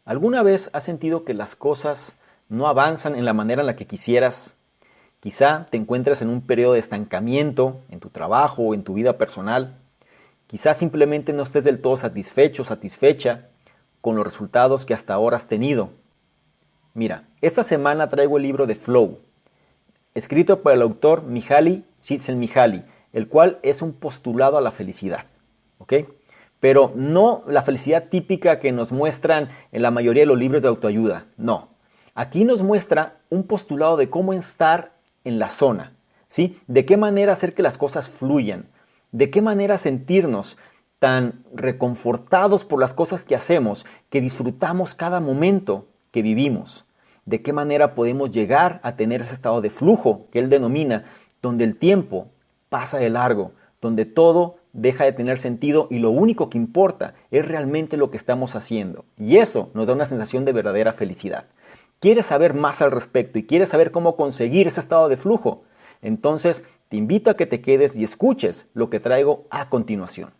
¿Alguna vez has sentido que las cosas no avanzan en la manera en la que quisieras? Quizá te encuentres en un periodo de estancamiento en tu trabajo o en tu vida personal. Quizá simplemente no estés del todo satisfecho o satisfecha con los resultados que hasta ahora has tenido. Mira, esta semana traigo el libro de Flow, escrito por el autor Mihaly Csikszentmihalyi, el cual es un postulado a la felicidad. ¿Ok? Pero no la felicidad típica que nos muestran en la mayoría de los libros de autoayuda, no. Aquí nos muestra un postulado de cómo estar en la zona, ¿sí? De qué manera hacer que las cosas fluyan, de qué manera sentirnos tan reconfortados por las cosas que hacemos, que disfrutamos cada momento que vivimos, de qué manera podemos llegar a tener ese estado de flujo que él denomina, donde el tiempo pasa de largo, donde todo deja de tener sentido y lo único que importa es realmente lo que estamos haciendo. Y eso nos da una sensación de verdadera felicidad. ¿Quieres saber más al respecto y quieres saber cómo conseguir ese estado de flujo? Entonces te invito a que te quedes y escuches lo que traigo a continuación.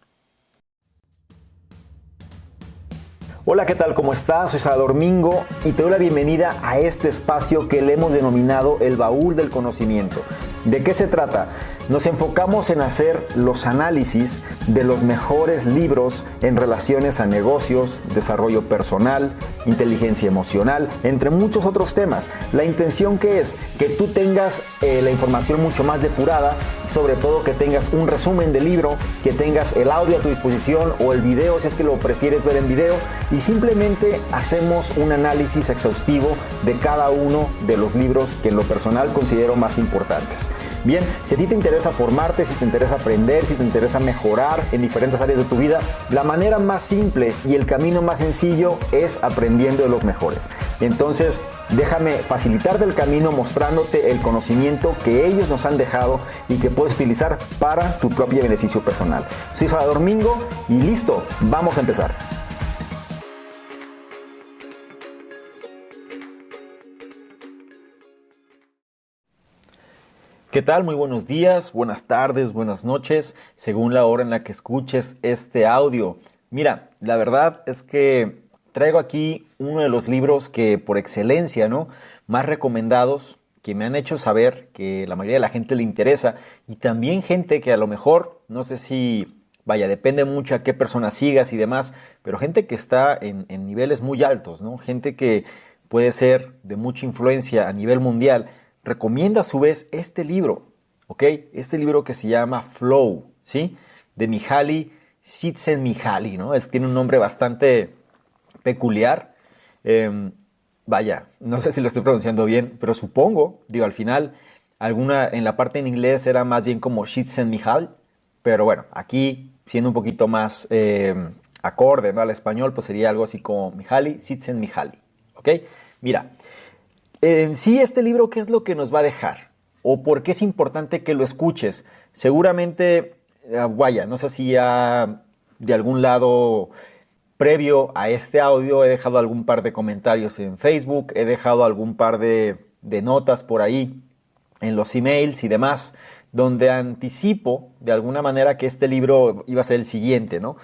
Hola, ¿qué tal? ¿Cómo estás? Soy Salvador Mingo y te doy la bienvenida a este espacio que le hemos denominado el baúl del conocimiento. ¿De qué se trata? Nos enfocamos en hacer los análisis de los mejores libros en relaciones a negocios, desarrollo personal, inteligencia emocional, entre muchos otros temas. La intención que es que tú tengas la información mucho más depurada, sobre todo que tengas un resumen del libro, que tengas el audio a tu disposición o el video si es que lo prefieres ver en video, y simplemente hacemos un análisis exhaustivo de cada uno de los libros que en lo personal considero más importantes. Bien, si a ti te interesa formarte, si te interesa aprender, si te interesa mejorar en diferentes áreas de tu vida, la manera más simple y el camino más sencillo es aprendiendo de los mejores. Entonces, déjame facilitarte el camino mostrándote el conocimiento que ellos nos han dejado y que puedes utilizar para tu propio beneficio personal. Soy Salvador Mingo y listo, vamos a empezar. ¿Qué tal? Muy buenos días, buenas tardes, buenas noches, según la hora en la que escuches este audio. Mira, la verdad es que traigo aquí uno de los libros que por excelencia, ¿no?, más recomendados, que me han hecho saber que la mayoría de la gente le interesa y también gente que a lo mejor, no sé si, depende mucho a qué persona sigas y demás, pero gente que está en niveles muy altos, ¿no? Gente que puede ser de mucha influencia a nivel mundial. Recomienda a su vez este libro, ¿ok? Este libro que se llama Flow, ¿sí? De Mihaly Csikszentmihalyi, ¿no? Tiene un nombre bastante peculiar. No sé si lo estoy pronunciando bien, pero supongo, al final, en la parte en inglés era más bien como Csikszentmihalyi, pero bueno, aquí, siendo un poquito más acorde, ¿no?, al español, pues sería algo así como Mihaly Csikszentmihalyi, ¿ok? Mira, en sí, este libro, ¿qué es lo que nos va a dejar? ¿O por qué es importante que lo escuches? Seguramente, no sé si ya de algún lado previo a este audio he dejado algún par de comentarios en Facebook, he dejado algún par de notas por ahí en los emails y demás, donde anticipo de alguna manera que este libro iba a ser el siguiente, ¿no?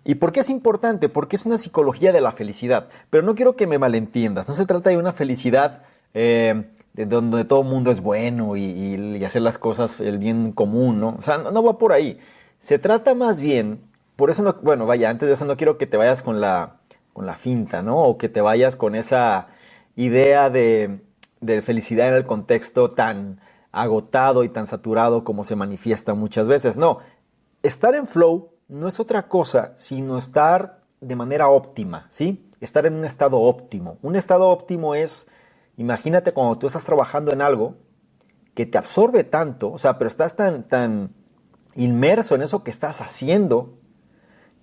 ¿Y por qué es importante? Porque es una psicología de la felicidad. Pero no quiero que me malentiendas, no se trata de una felicidad de donde todo el mundo es bueno y hacer las cosas el bien común, ¿no? O sea, no va por ahí. Se trata más bien, por eso antes de eso no quiero que te vayas con la finta, ¿no? O que te vayas con esa idea de felicidad en el contexto tan agotado y tan saturado como se manifiesta muchas veces. No, estar en flow no es otra cosa sino estar de manera óptima, ¿sí? Estar en un estado óptimo. Un estado óptimo es, imagínate cuando tú estás trabajando en algo que te absorbe tanto, pero estás tan inmerso en eso que estás haciendo,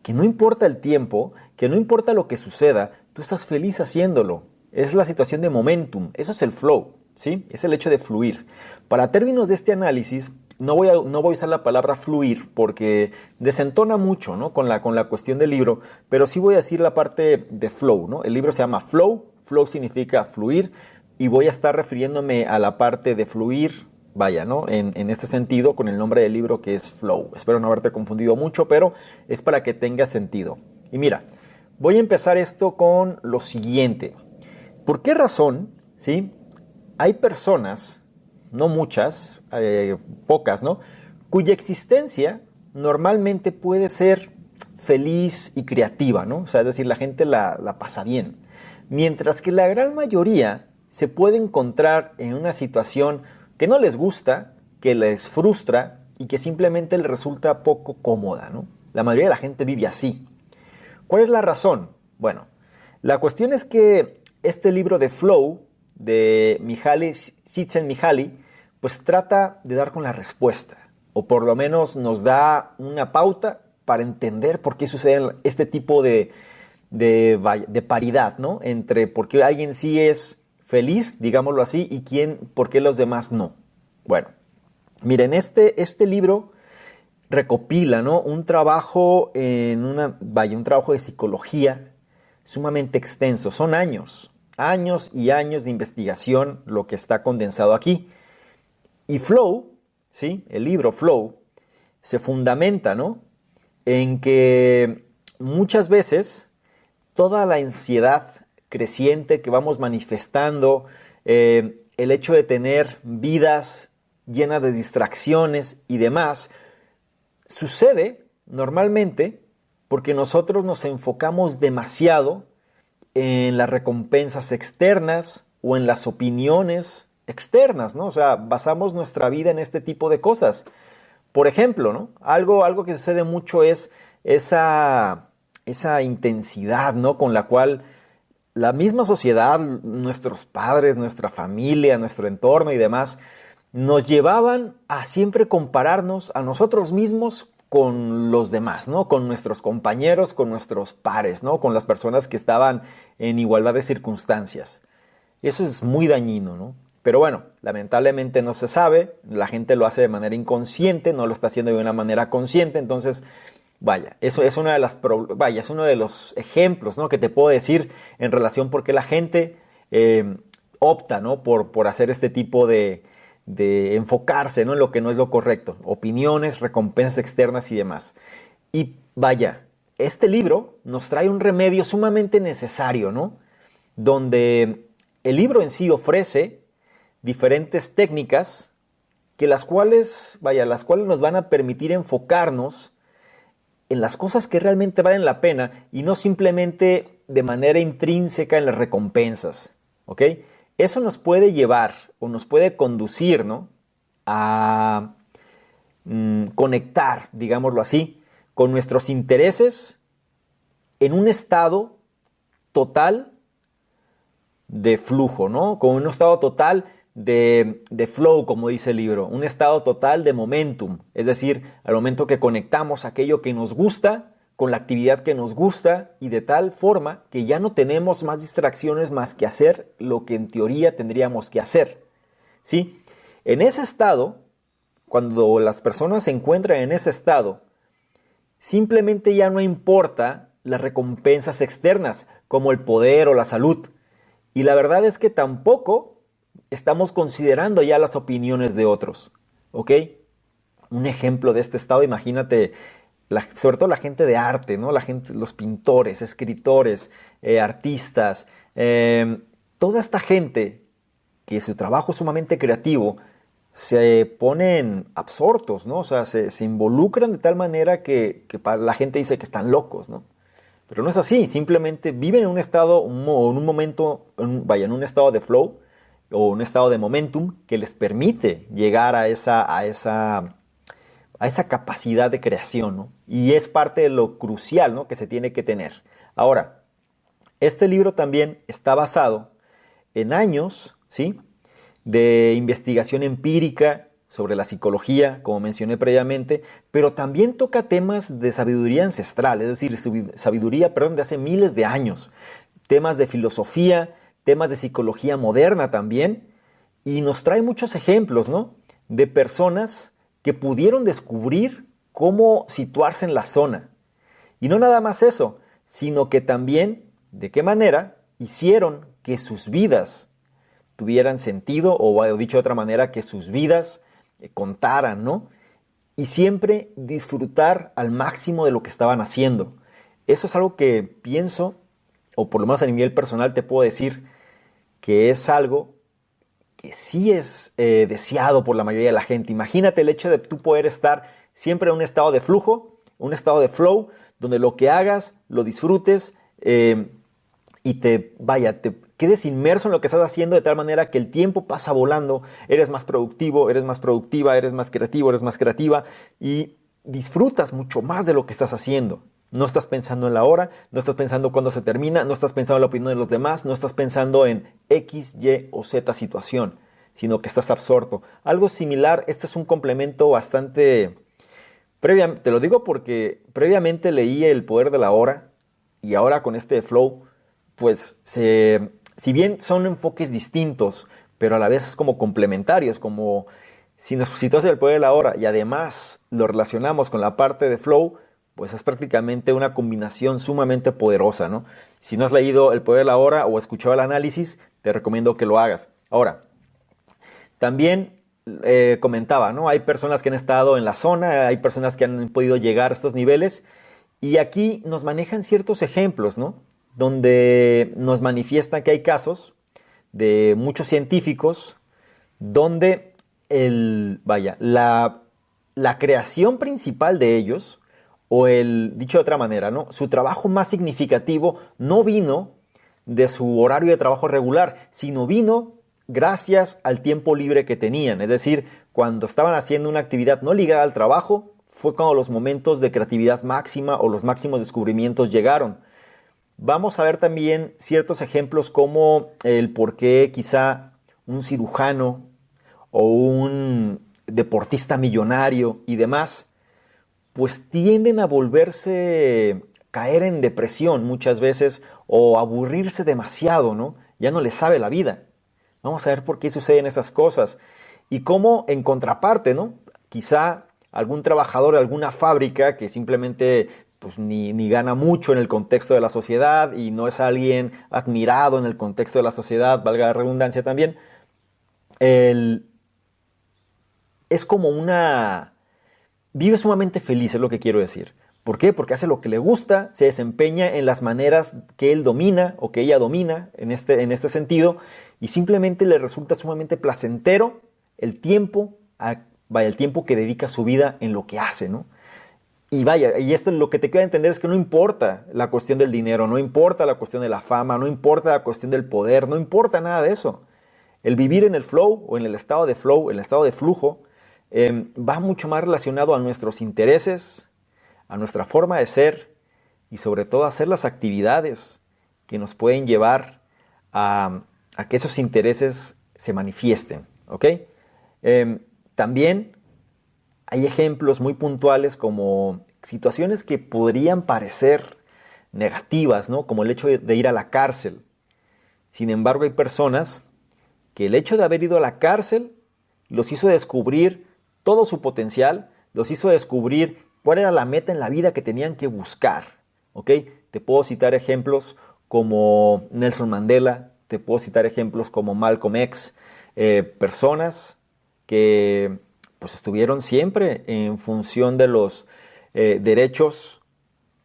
que no importa el tiempo, que no importa lo que suceda, tú estás feliz haciéndolo. Es la situación de momentum, eso es el flow, ¿sí? Es el hecho de fluir. Para términos de este análisis, no voy a usar la palabra fluir porque desentona mucho, ¿no?, con la cuestión del libro, pero sí voy a decir la parte de flow, ¿no? El libro se llama Flow, flow significa fluir, y voy a estar refiriéndome a la parte de fluir, ¿no?, en este sentido, con el nombre del libro que es Flow. Espero no haberte confundido mucho, pero es para que tenga sentido. Y mira, voy a empezar esto con lo siguiente. ¿Por qué razón, sí, hay personas, no muchas, pocas, ¿no?, cuya existencia normalmente puede ser feliz y creativa, ¿no? O sea, es decir, la gente la pasa bien. Mientras que la gran mayoría se puede encontrar en una situación que no les gusta, que les frustra y que simplemente les resulta poco cómoda, ¿no? La mayoría de la gente vive así. ¿Cuál es la razón? Bueno, la cuestión es que este libro de Flow, de Mihaly Csikszentmihalyi, pues trata de dar con la respuesta, o por lo menos nos da una pauta para entender por qué sucede este tipo de paridad, ¿no?, entre por qué alguien sí es feliz, digámoslo así, y por qué los demás no. Bueno, miren, este libro recopila, ¿no?, un trabajo un trabajo de psicología sumamente extenso. Son años y años de investigación lo que está condensado aquí. Y Flow, ¿sí?, el libro Flow, se fundamenta, ¿no?, en que muchas veces toda la ansiedad creciente que vamos manifestando, el hecho de tener vidas llenas de distracciones y demás, sucede normalmente porque nosotros nos enfocamos demasiado en las recompensas externas o en las opiniones externas, ¿no? O sea, basamos nuestra vida en este tipo de cosas. Por ejemplo, ¿no?, algo que sucede mucho es esa intensidad, ¿no?, con la cual la misma sociedad, nuestros padres, nuestra familia, nuestro entorno y demás, nos llevaban a siempre compararnos a nosotros mismos con los demás, ¿no?, con nuestros compañeros, con nuestros pares, ¿no?, con las personas que estaban en igualdad de circunstancias. Eso es muy dañino, ¿no? Pero bueno, lamentablemente no se sabe, la gente lo hace de manera inconsciente, no lo está haciendo de una manera consciente, entonces, vaya, eso es es uno de los ejemplos, ¿no?, que te puedo decir en relación por qué la gente opta, ¿no?, por hacer este tipo de enfocarse, ¿no?, en lo que no es lo correcto, opiniones, recompensas externas y demás. Y vaya, este libro nos trae un remedio sumamente necesario, ¿no?, donde el libro en sí ofrece diferentes técnicas las cuales nos van a permitir enfocarnos en las cosas que realmente valen la pena y no simplemente de manera intrínseca en las recompensas, ¿ok? Eso nos puede llevar o nos puede conducir, ¿no?, a conectar, digámoslo así, con nuestros intereses en un estado total de flujo, ¿no?, con un estado total de flow, como dice el libro, un estado total de momentum, es decir, al momento que conectamos aquello que nos gusta con la actividad que nos gusta y de tal forma que ya no tenemos más distracciones más que hacer lo que en teoría tendríamos que hacer, ¿sí? En ese estado, cuando las personas se encuentran en ese estado, simplemente ya no importa las recompensas externas como el poder o la salud, y la verdad es que tampoco estamos considerando ya las opiniones de otros, ¿ok? Un ejemplo de este estado, imagínate, sobre todo la gente de arte, ¿no?, los pintores, escritores, artistas, toda esta gente que su trabajo es sumamente creativo, se ponen absortos, ¿no? O sea, se involucran de tal manera que la gente dice que están locos, ¿no? Pero no es así, simplemente viven en un estado, en un estado de flow o un estado de momentum que les permite llegar a esa capacidad de creación, ¿no? Y es parte de lo crucial, ¿no?, que se tiene que tener. Ahora, este libro también está basado en años, ¿sí?, de investigación empírica sobre la psicología, como mencioné previamente, pero también toca temas de sabiduría ancestral, es decir, sabiduría, de hace miles de años, temas de filosofía, temas de psicología moderna también, y nos trae muchos ejemplos, ¿no?, de personas que pudieron descubrir cómo situarse en la zona. Y no nada más eso, sino que también de qué manera hicieron que sus vidas tuvieran sentido, o dicho de otra manera, que sus vidas contaran, ¿no? Y siempre disfrutar al máximo de lo que estaban haciendo. eso es algo que pienso, o por lo menos a nivel personal te puedo decir, que es algo que sí es deseado por la mayoría de la gente. Imagínate el hecho de tú poder estar siempre en un estado de flujo, un estado de flow, donde lo que hagas lo disfrutes y te quedes inmerso en lo que estás haciendo de tal manera que el tiempo pasa volando, eres más productivo, eres más productiva, eres más creativo, eres más creativa y disfrutas mucho más de lo que estás haciendo. No estás pensando en la hora, no estás pensando cuándo se termina, no estás pensando en la opinión de los demás, no estás pensando en X, Y o Z situación, sino que estás absorto. Algo similar, este es un complemento bastante... te lo digo porque previamente leí El Poder de la Hora y ahora con este flow, pues si bien son enfoques distintos, pero a la vez como complementarios, como si nos situamos en El Poder de la Hora y además lo relacionamos con la parte de flow, pues es prácticamente una combinación sumamente poderosa, ¿no? Si no has leído El Poder de la Hora o escuchado el análisis, te recomiendo que lo hagas. Ahora, también comentaba, ¿no? Hay personas que han estado en la zona, hay personas que han podido llegar a estos niveles y aquí nos manejan ciertos ejemplos, ¿no? Donde nos manifiestan que hay casos de muchos científicos donde la creación principal de ellos, dicho de otra manera, ¿no? Su trabajo más significativo no vino de su horario de trabajo regular, sino vino gracias al tiempo libre que tenían. Es decir, cuando estaban haciendo una actividad no ligada al trabajo, fue cuando los momentos de creatividad máxima o los máximos descubrimientos llegaron. Vamos a ver también ciertos ejemplos como el por qué quizá un cirujano o un deportista millonario y demás, pues tienden a caer en depresión muchas veces o aburrirse demasiado, ¿no? Ya no les sabe la vida. Vamos a ver por qué suceden esas cosas y cómo en contraparte, ¿no? Quizá algún trabajador de alguna fábrica que simplemente pues, ni gana mucho en el contexto de la sociedad y no es alguien admirado en el contexto de la sociedad, valga la redundancia también, es como vive sumamente feliz, es lo que quiero decir. ¿Por qué? Porque hace lo que le gusta, se desempeña en las maneras que él domina o que ella domina en este sentido y simplemente le resulta sumamente placentero el tiempo que dedica a su vida en lo que hace, ¿no? Y esto lo que te queda entender es que no importa la cuestión del dinero, no importa la cuestión de la fama, no importa la cuestión del poder, no importa nada de eso. El vivir en el flow o en el estado de flow, en el estado de flujo, va mucho más relacionado a nuestros intereses, a nuestra forma de ser y sobre todo a hacer las actividades que nos pueden llevar a que esos intereses se manifiesten, ¿ok? También hay ejemplos muy puntuales como situaciones que podrían parecer negativas, ¿no? Como el hecho de ir a la cárcel. Sin embargo, hay personas que el hecho de haber ido a la cárcel los hizo descubrir todo su potencial, los hizo descubrir cuál era la meta en la vida que tenían que buscar, ¿ok? Te puedo citar ejemplos como Nelson Mandela, te puedo citar ejemplos como Malcolm X, personas que pues estuvieron siempre en función de los derechos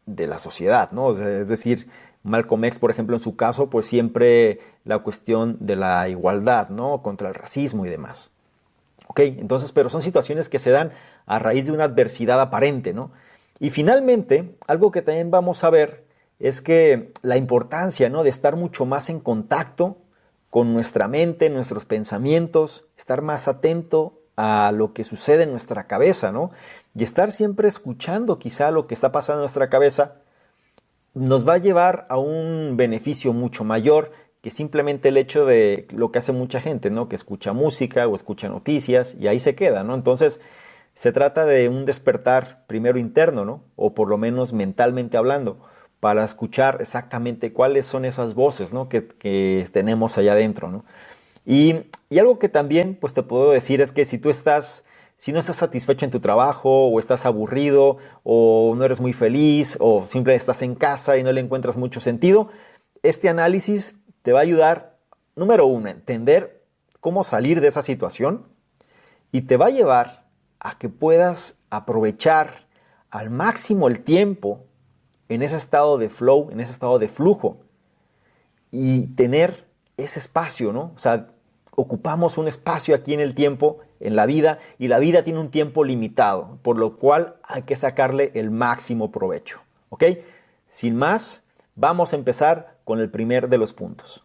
de la sociedad, ¿no? O sea, es decir, Malcolm X, por ejemplo, en su caso, pues siempre la cuestión de la igualdad, ¿no? Contra el racismo y demás. ¿Ok? Entonces, pero son situaciones que se dan a raíz de una adversidad aparente, ¿no? Y finalmente, algo que también vamos a ver es que la importancia, ¿no? De estar mucho más en contacto con nuestra mente, nuestros pensamientos, estar más atento a lo que sucede en nuestra cabeza, ¿no? Y estar siempre escuchando quizá lo que está pasando en nuestra cabeza nos va a llevar a un beneficio mucho mayor que simplemente el hecho de lo que hace mucha gente, ¿no? Que escucha música o escucha noticias y ahí se queda, ¿no? Entonces, se trata de un despertar primero interno, ¿no? O por lo menos mentalmente hablando, para escuchar exactamente cuáles son esas voces, ¿no? que tenemos allá adentro, ¿no? Y algo que también pues te puedo decir es que si no estás satisfecho en tu trabajo o estás aburrido o no eres muy feliz o simplemente estás en casa y no le encuentras mucho sentido, este análisis te va a ayudar, número uno, a entender cómo salir de esa situación y te va a llevar a que puedas aprovechar al máximo el tiempo en ese estado de flow, en ese estado de flujo y tener ese espacio, ¿no? O sea, ocupamos un espacio aquí en el tiempo, en la vida, y la vida tiene un tiempo limitado, por lo cual hay que sacarle el máximo provecho, ¿ok? Sin más, vamos a empezar con el primer de los puntos.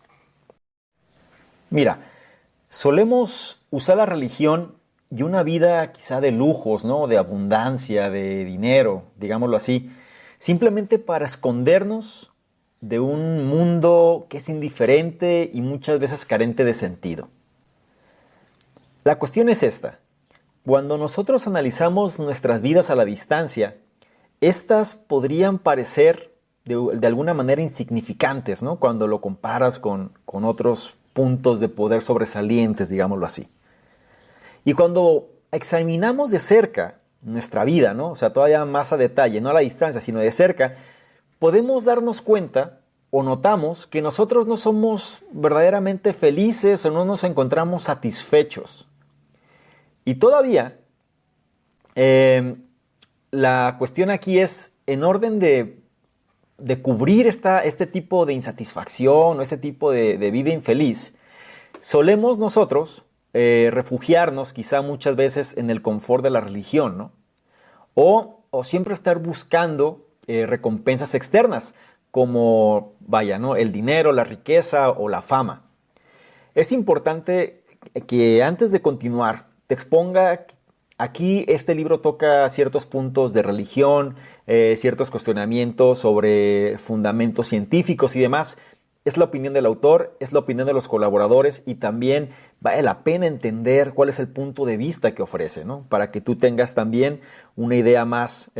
Mira, solemos usar la religión y una vida quizá de lujos, ¿no? De abundancia, de dinero, digámoslo así, simplemente para escondernos de un mundo que es indiferente y muchas veces carente de sentido. La cuestión es esta. Cuando nosotros analizamos nuestras vidas a la distancia, estas podrían parecer de alguna manera insignificantes, ¿no? Cuando lo comparas con otros puntos de poder sobresalientes, digámoslo así. Y cuando examinamos de cerca nuestra vida, ¿no? O sea, todavía más a detalle, no a la distancia, sino de cerca, podemos darnos cuenta o notamos que nosotros no somos verdaderamente felices o no nos encontramos satisfechos. Y todavía, la cuestión aquí es, en orden de cubrir este tipo de insatisfacción o este tipo de vida infeliz, solemos nosotros refugiarnos quizá muchas veces en el confort de la religión, ¿no? O siempre estar buscando recompensas externas, como, vaya, ¿no? El dinero, la riqueza o la fama. Es importante que antes de continuar te exponga, aquí este libro toca ciertos puntos de religión, ciertos cuestionamientos sobre fundamentos científicos y demás. Es la opinión del autor, es la opinión de los colaboradores y también vale la pena entender cuál es el punto de vista que ofrece, ¿no? Para que tú tengas también una idea más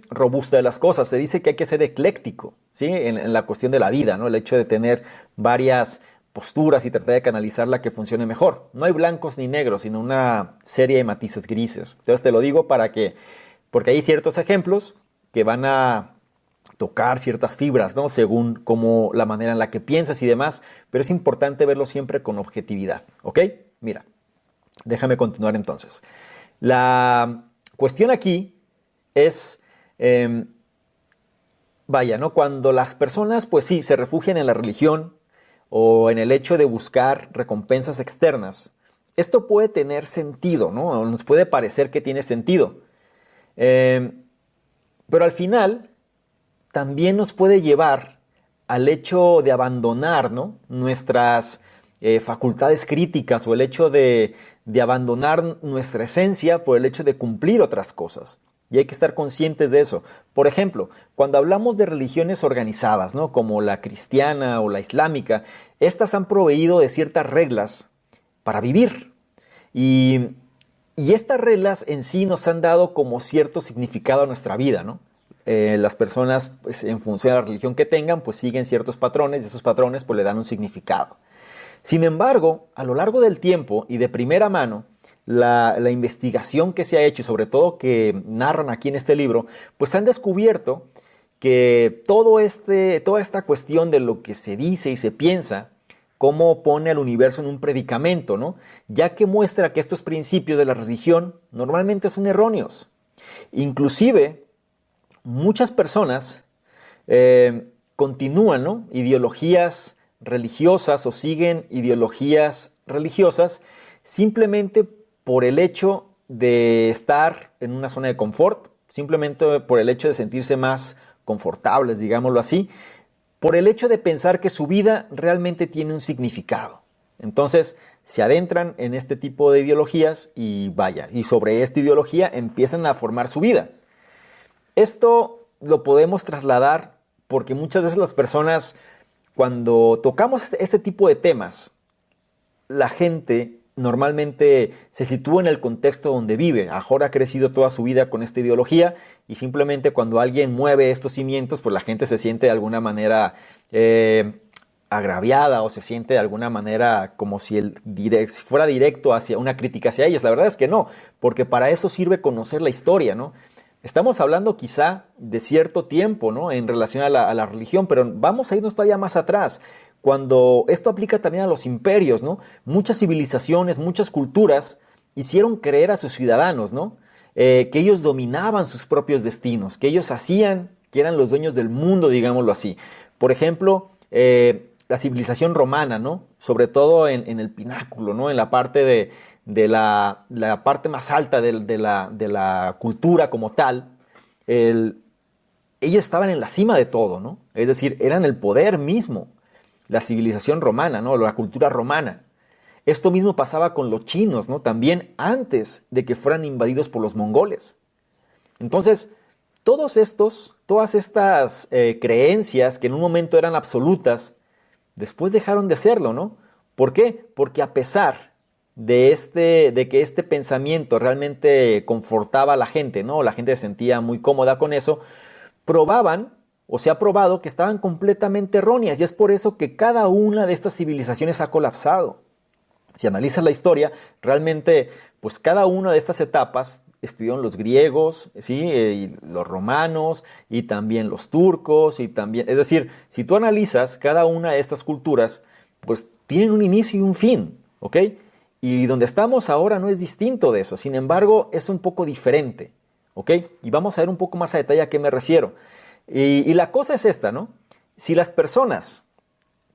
robusta de las cosas. Se dice que hay que ser ecléctico, ¿sí? En la cuestión de la vida, ¿no? El hecho de tener varias posturas y tratar de canalizar la que funcione mejor. No hay blancos ni negros, sino una serie de matices grises. Entonces te lo digo porque hay ciertos ejemplos que van a tocar ciertas fibras, ¿no? Según como la manera en la que piensas y demás, pero es importante verlo siempre con objetividad, ¿ok? Mira, déjame continuar entonces. La cuestión aquí es, vaya, ¿no? Cuando las personas, pues sí, se refugian en la religión o en el hecho de buscar recompensas externas, esto puede tener sentido, ¿no? O nos puede parecer que tiene sentido, pero al final también nos puede llevar al hecho de abandonar, ¿no? Nuestras facultades críticas o el hecho de abandonar nuestra esencia por el hecho de cumplir otras cosas. Y hay que estar conscientes de eso. Por ejemplo, cuando hablamos de religiones organizadas, ¿no? Como la cristiana o la islámica, estas han proveído de ciertas reglas para vivir. Y estas reglas en sí nos han dado como cierto significado a nuestra vida, ¿no? Las personas, pues, en función de la religión que tengan, pues siguen ciertos patrones y esos patrones pues le dan un significado. Sin embargo, a lo largo del tiempo y de primera mano, la investigación que se ha hecho y sobre todo que narran aquí en este libro, pues han descubierto que toda esta cuestión de lo que se dice y se piensa, cómo pone al universo en un predicamento, ¿no? Ya que muestra que estos principios de la religión normalmente son erróneos. Inclusive, muchas personas continúan, ¿no? Ideologías religiosas o siguen ideologías religiosas simplemente por el hecho de estar en una zona de confort, simplemente por el hecho de sentirse más confortables, digámoslo así, por el hecho de pensar que su vida realmente tiene un significado. Entonces se adentran en este tipo de ideologías y vaya, y sobre esta ideología empiezan a formar su vida. Esto lo podemos trasladar porque muchas veces las personas, cuando tocamos este tipo de temas, la gente normalmente se sitúa en el contexto donde vive. Ahora ha crecido toda su vida con esta ideología y simplemente cuando alguien mueve estos cimientos, pues la gente se siente de alguna manera agraviada o se siente de alguna manera como si fuera directo hacia una crítica hacia ellos. La verdad es que no, porque para eso sirve conocer la historia, ¿no? Estamos hablando quizá de cierto tiempo, ¿no? En relación a la religión, pero vamos a irnos todavía más atrás. Cuando esto aplica también a los imperios, ¿no? Muchas civilizaciones, muchas culturas hicieron creer a sus ciudadanos, ¿no? Que ellos dominaban sus propios destinos, que ellos hacían que eran los dueños del mundo, digámoslo así. Por ejemplo, la civilización romana, ¿no? Sobre todo en el pináculo, ¿no? En la parte de la parte más alta de la cultura como tal, ellos estaban en la cima de todo, ¿no? Es decir, eran el poder mismo, la civilización romana, ¿no? La cultura romana. Esto mismo pasaba con los chinos, ¿no? También antes de que fueran invadidos por los mongoles. Entonces, todas estas creencias que en un momento eran absolutas, después dejaron de serlo, ¿no? ¿Por qué? Porque a pesar de que este pensamiento realmente confortaba a la gente, ¿no? La gente se sentía muy cómoda con eso, probaban, o se ha probado, que estaban completamente erróneas, y es por eso que cada una de estas civilizaciones ha colapsado. Si analizas la historia, realmente, pues cada una de estas etapas estuvieron los griegos, ¿sí? Y los romanos, y también los turcos, y también, es decir, si tú analizas cada una de estas culturas, pues tienen un inicio y un fin, ¿ok? Y donde estamos ahora no es distinto de eso, sin embargo, es un poco diferente, ¿ok? Y vamos a ver un poco más a detalle a qué me refiero. Y la cosa es esta, ¿no? Si las personas,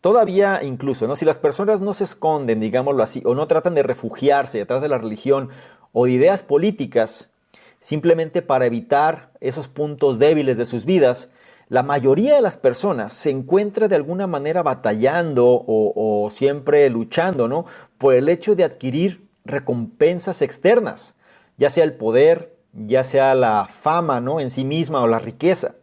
todavía incluso, ¿no? Si las personas no se esconden, digámoslo así, o no tratan de refugiarse detrás de la religión o de ideas políticas, simplemente para evitar esos puntos débiles de sus vidas, la mayoría de las personas se encuentra de alguna manera batallando o siempre luchando, ¿no? Por el hecho de adquirir recompensas externas, ya sea el poder, ya sea la fama, ¿no? En sí misma o la riqueza.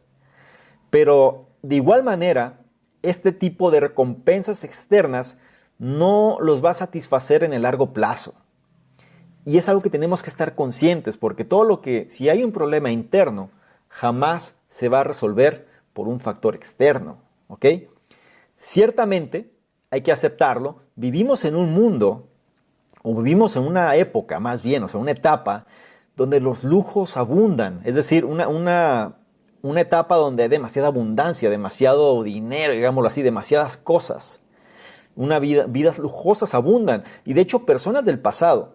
Pero de igual manera, este tipo de recompensas externas no los va a satisfacer en el largo plazo. Y es algo que tenemos que estar conscientes, porque si hay un problema interno, jamás se va a resolver por un factor externo, ¿ok? Ciertamente, hay que aceptarlo, vivimos en un mundo, o vivimos en una época más bien, o sea, una etapa donde los lujos abundan, es decir, una etapa donde hay demasiada abundancia, demasiado dinero, digámoslo así, demasiadas cosas. Vidas lujosas abundan. Y de hecho, personas del pasado,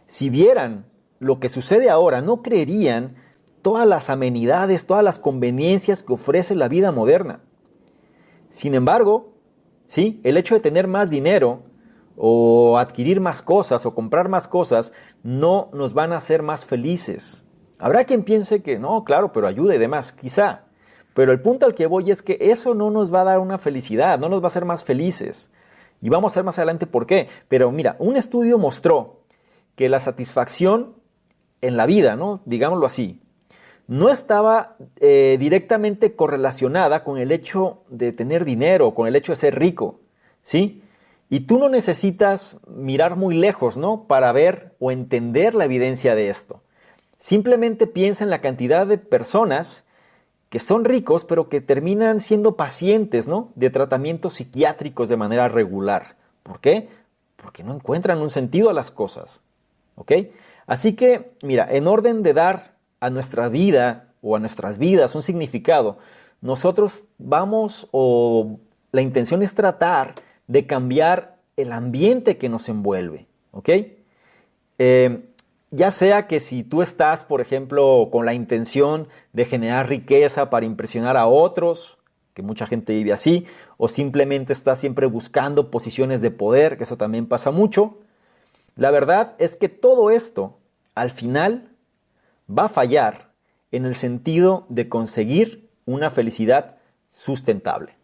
si vieran lo que sucede ahora, no creerían todas las amenidades, todas las conveniencias que ofrece la vida moderna. Sin embargo, ¿sí? El hecho de tener más dinero o adquirir más cosas o comprar más cosas no nos van a hacer más felices. Habrá quien piense que no, claro, pero ayuda y demás, quizá. Pero el punto al que voy es que eso no nos va a dar una felicidad, no nos va a hacer más felices. Y vamos a ver más adelante por qué. Pero mira, un estudio mostró que la satisfacción en la vida, ¿no? Digámoslo así, no estaba directamente correlacionada con el hecho de tener dinero, con el hecho de ser rico, ¿sí? Y tú no necesitas mirar muy lejos, ¿no? Para ver o entender la evidencia de esto. Simplemente piensa en la cantidad de personas que son ricos, pero que terminan siendo pacientes, ¿no? De tratamientos psiquiátricos de manera regular. ¿Por qué? Porque no encuentran un sentido a las cosas, ¿ok? Así que, mira, en orden de dar a nuestra vida o a nuestras vidas un significado, nosotros la intención es tratar de cambiar el ambiente que nos envuelve, ¿ok? Ya sea que si tú estás, por ejemplo, con la intención de generar riqueza para impresionar a otros, que mucha gente vive así, o simplemente estás siempre buscando posiciones de poder, que eso también pasa mucho, la verdad es que todo esto, al final, va a fallar en el sentido de conseguir una felicidad sustentable.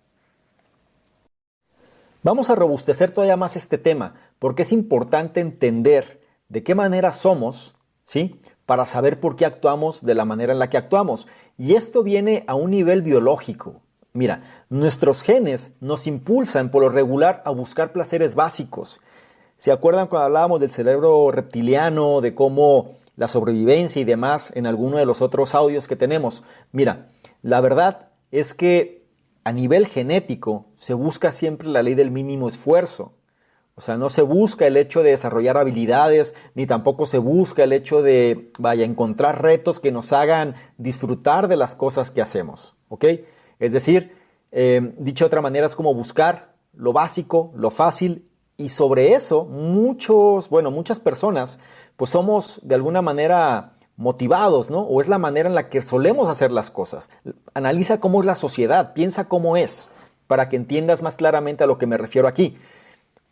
Vamos a robustecer todavía más este tema, porque es importante entender de qué manera somos, ¿sí? Para saber por qué actuamos de la manera en la que actuamos. Y esto viene a un nivel biológico. Mira, nuestros genes nos impulsan por lo regular a buscar placeres básicos. ¿Se acuerdan cuando hablábamos del cerebro reptiliano, de cómo la sobrevivencia y demás en alguno de los otros audios que tenemos? Mira, la verdad es que a nivel genético se busca siempre la ley del mínimo esfuerzo. O sea, no se busca el hecho de desarrollar habilidades, ni tampoco se busca el hecho de, encontrar retos que nos hagan disfrutar de las cosas que hacemos, ¿ok? Es decir, dicho de otra manera, es como buscar lo básico, lo fácil, y sobre eso muchas personas, pues somos de alguna manera motivados, ¿no? O es la manera en la que solemos hacer las cosas. Analiza cómo es la sociedad, piensa cómo es, para que entiendas más claramente a lo que me refiero aquí.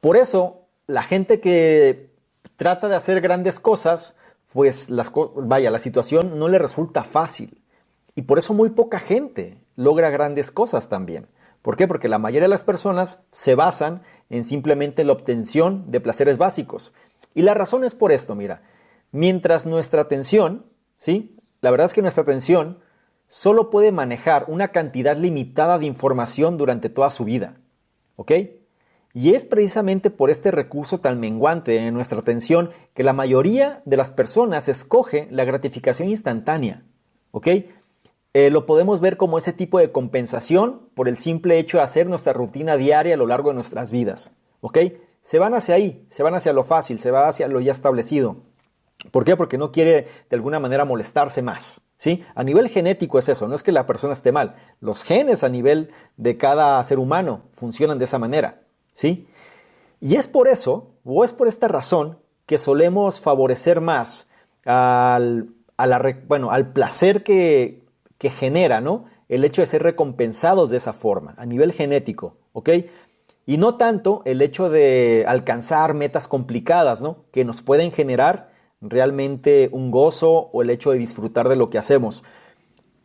Por eso, la gente que trata de hacer grandes cosas, pues la situación no le resulta fácil. Y por eso muy poca gente logra grandes cosas también. ¿Por qué? Porque la mayoría de las personas se basan en simplemente la obtención de placeres básicos. Y la razón es por esto, mira. Mientras nuestra atención, ¿sí? La verdad es que nuestra atención solo puede manejar una cantidad limitada de información durante toda su vida. ¿Ok? Y es precisamente por este recurso tan menguante en nuestra atención que la mayoría de las personas escoge la gratificación instantánea. ¿Ok? Lo podemos ver como ese tipo de compensación por el simple hecho de hacer nuestra rutina diaria a lo largo de nuestras vidas. ¿Ok? Se van hacia ahí, se van hacia lo fácil, se va hacia lo ya establecido. ¿Por qué? Porque no quiere de alguna manera molestarse más. ¿Sí? A nivel genético es eso, no es que la persona esté mal. Los genes a nivel de cada ser humano funcionan de esa manera. ¿Sí? Y es por eso, o es por esta razón, que solemos favorecer más al placer que genera, ¿no? El hecho de ser recompensados de esa forma, a nivel genético, ¿ok? Y no tanto el hecho de alcanzar metas complicadas, ¿no? Que nos pueden generar realmente un gozo o el hecho de disfrutar de lo que hacemos.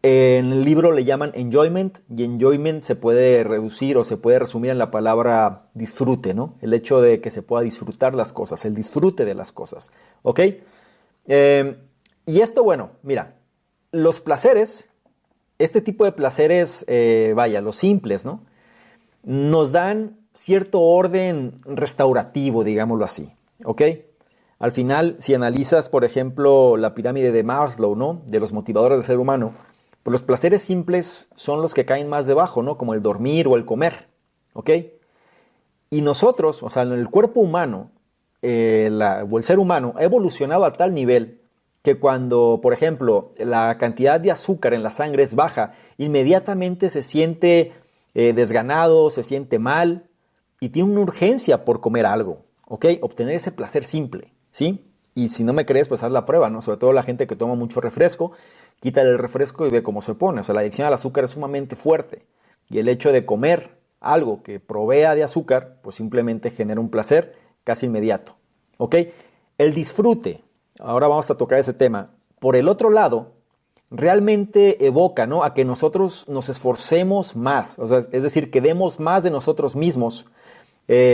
En el libro le llaman enjoyment, y enjoyment se puede reducir o se puede resumir en la palabra disfrute, ¿no? El hecho de que se pueda disfrutar las cosas, el disfrute de las cosas, ¿ok? Y esto, bueno, mira, los placeres, este tipo de placeres, los simples, ¿no? Nos dan cierto orden restaurativo, digámoslo así, ¿ok? Al final, si analizas, por ejemplo, la pirámide de Maslow, ¿no? De los motivadores del ser humano, pues los placeres simples son los que caen más debajo, ¿no? Como el dormir o el comer, ¿ok? Y nosotros, o sea, el cuerpo humano, o el ser humano, ha evolucionado a tal nivel que cuando, por ejemplo, la cantidad de azúcar en la sangre es baja, inmediatamente se siente desganado, se siente mal y tiene una urgencia por comer algo, ¿ok? Obtener ese placer simple, ¿sí? Y si no me crees, pues haz la prueba, ¿no? Sobre todo la gente que toma mucho refresco, quítale el refresco y ve cómo se pone. O sea, la adicción al azúcar es sumamente fuerte. Y el hecho de comer algo que provea de azúcar, pues simplemente genera un placer casi inmediato, ¿ok? El disfrute, ahora vamos a tocar ese tema. Por el otro lado, realmente evoca, ¿no? A que nosotros nos esforcemos más, o sea, es decir, que demos más de nosotros mismos,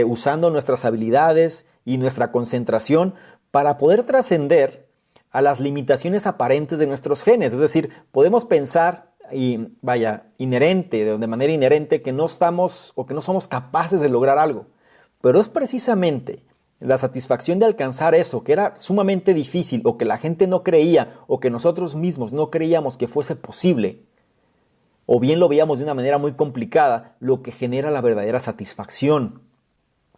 usando nuestras habilidades y nuestra concentración para poder trascender a las limitaciones aparentes de nuestros genes. Es decir, podemos pensar de manera inherente que no estamos o que no somos capaces de lograr algo, pero es precisamente la satisfacción de alcanzar eso, que era sumamente difícil o que la gente no creía o que nosotros mismos no creíamos que fuese posible, o bien lo veíamos de una manera muy complicada, lo que genera la verdadera satisfacción,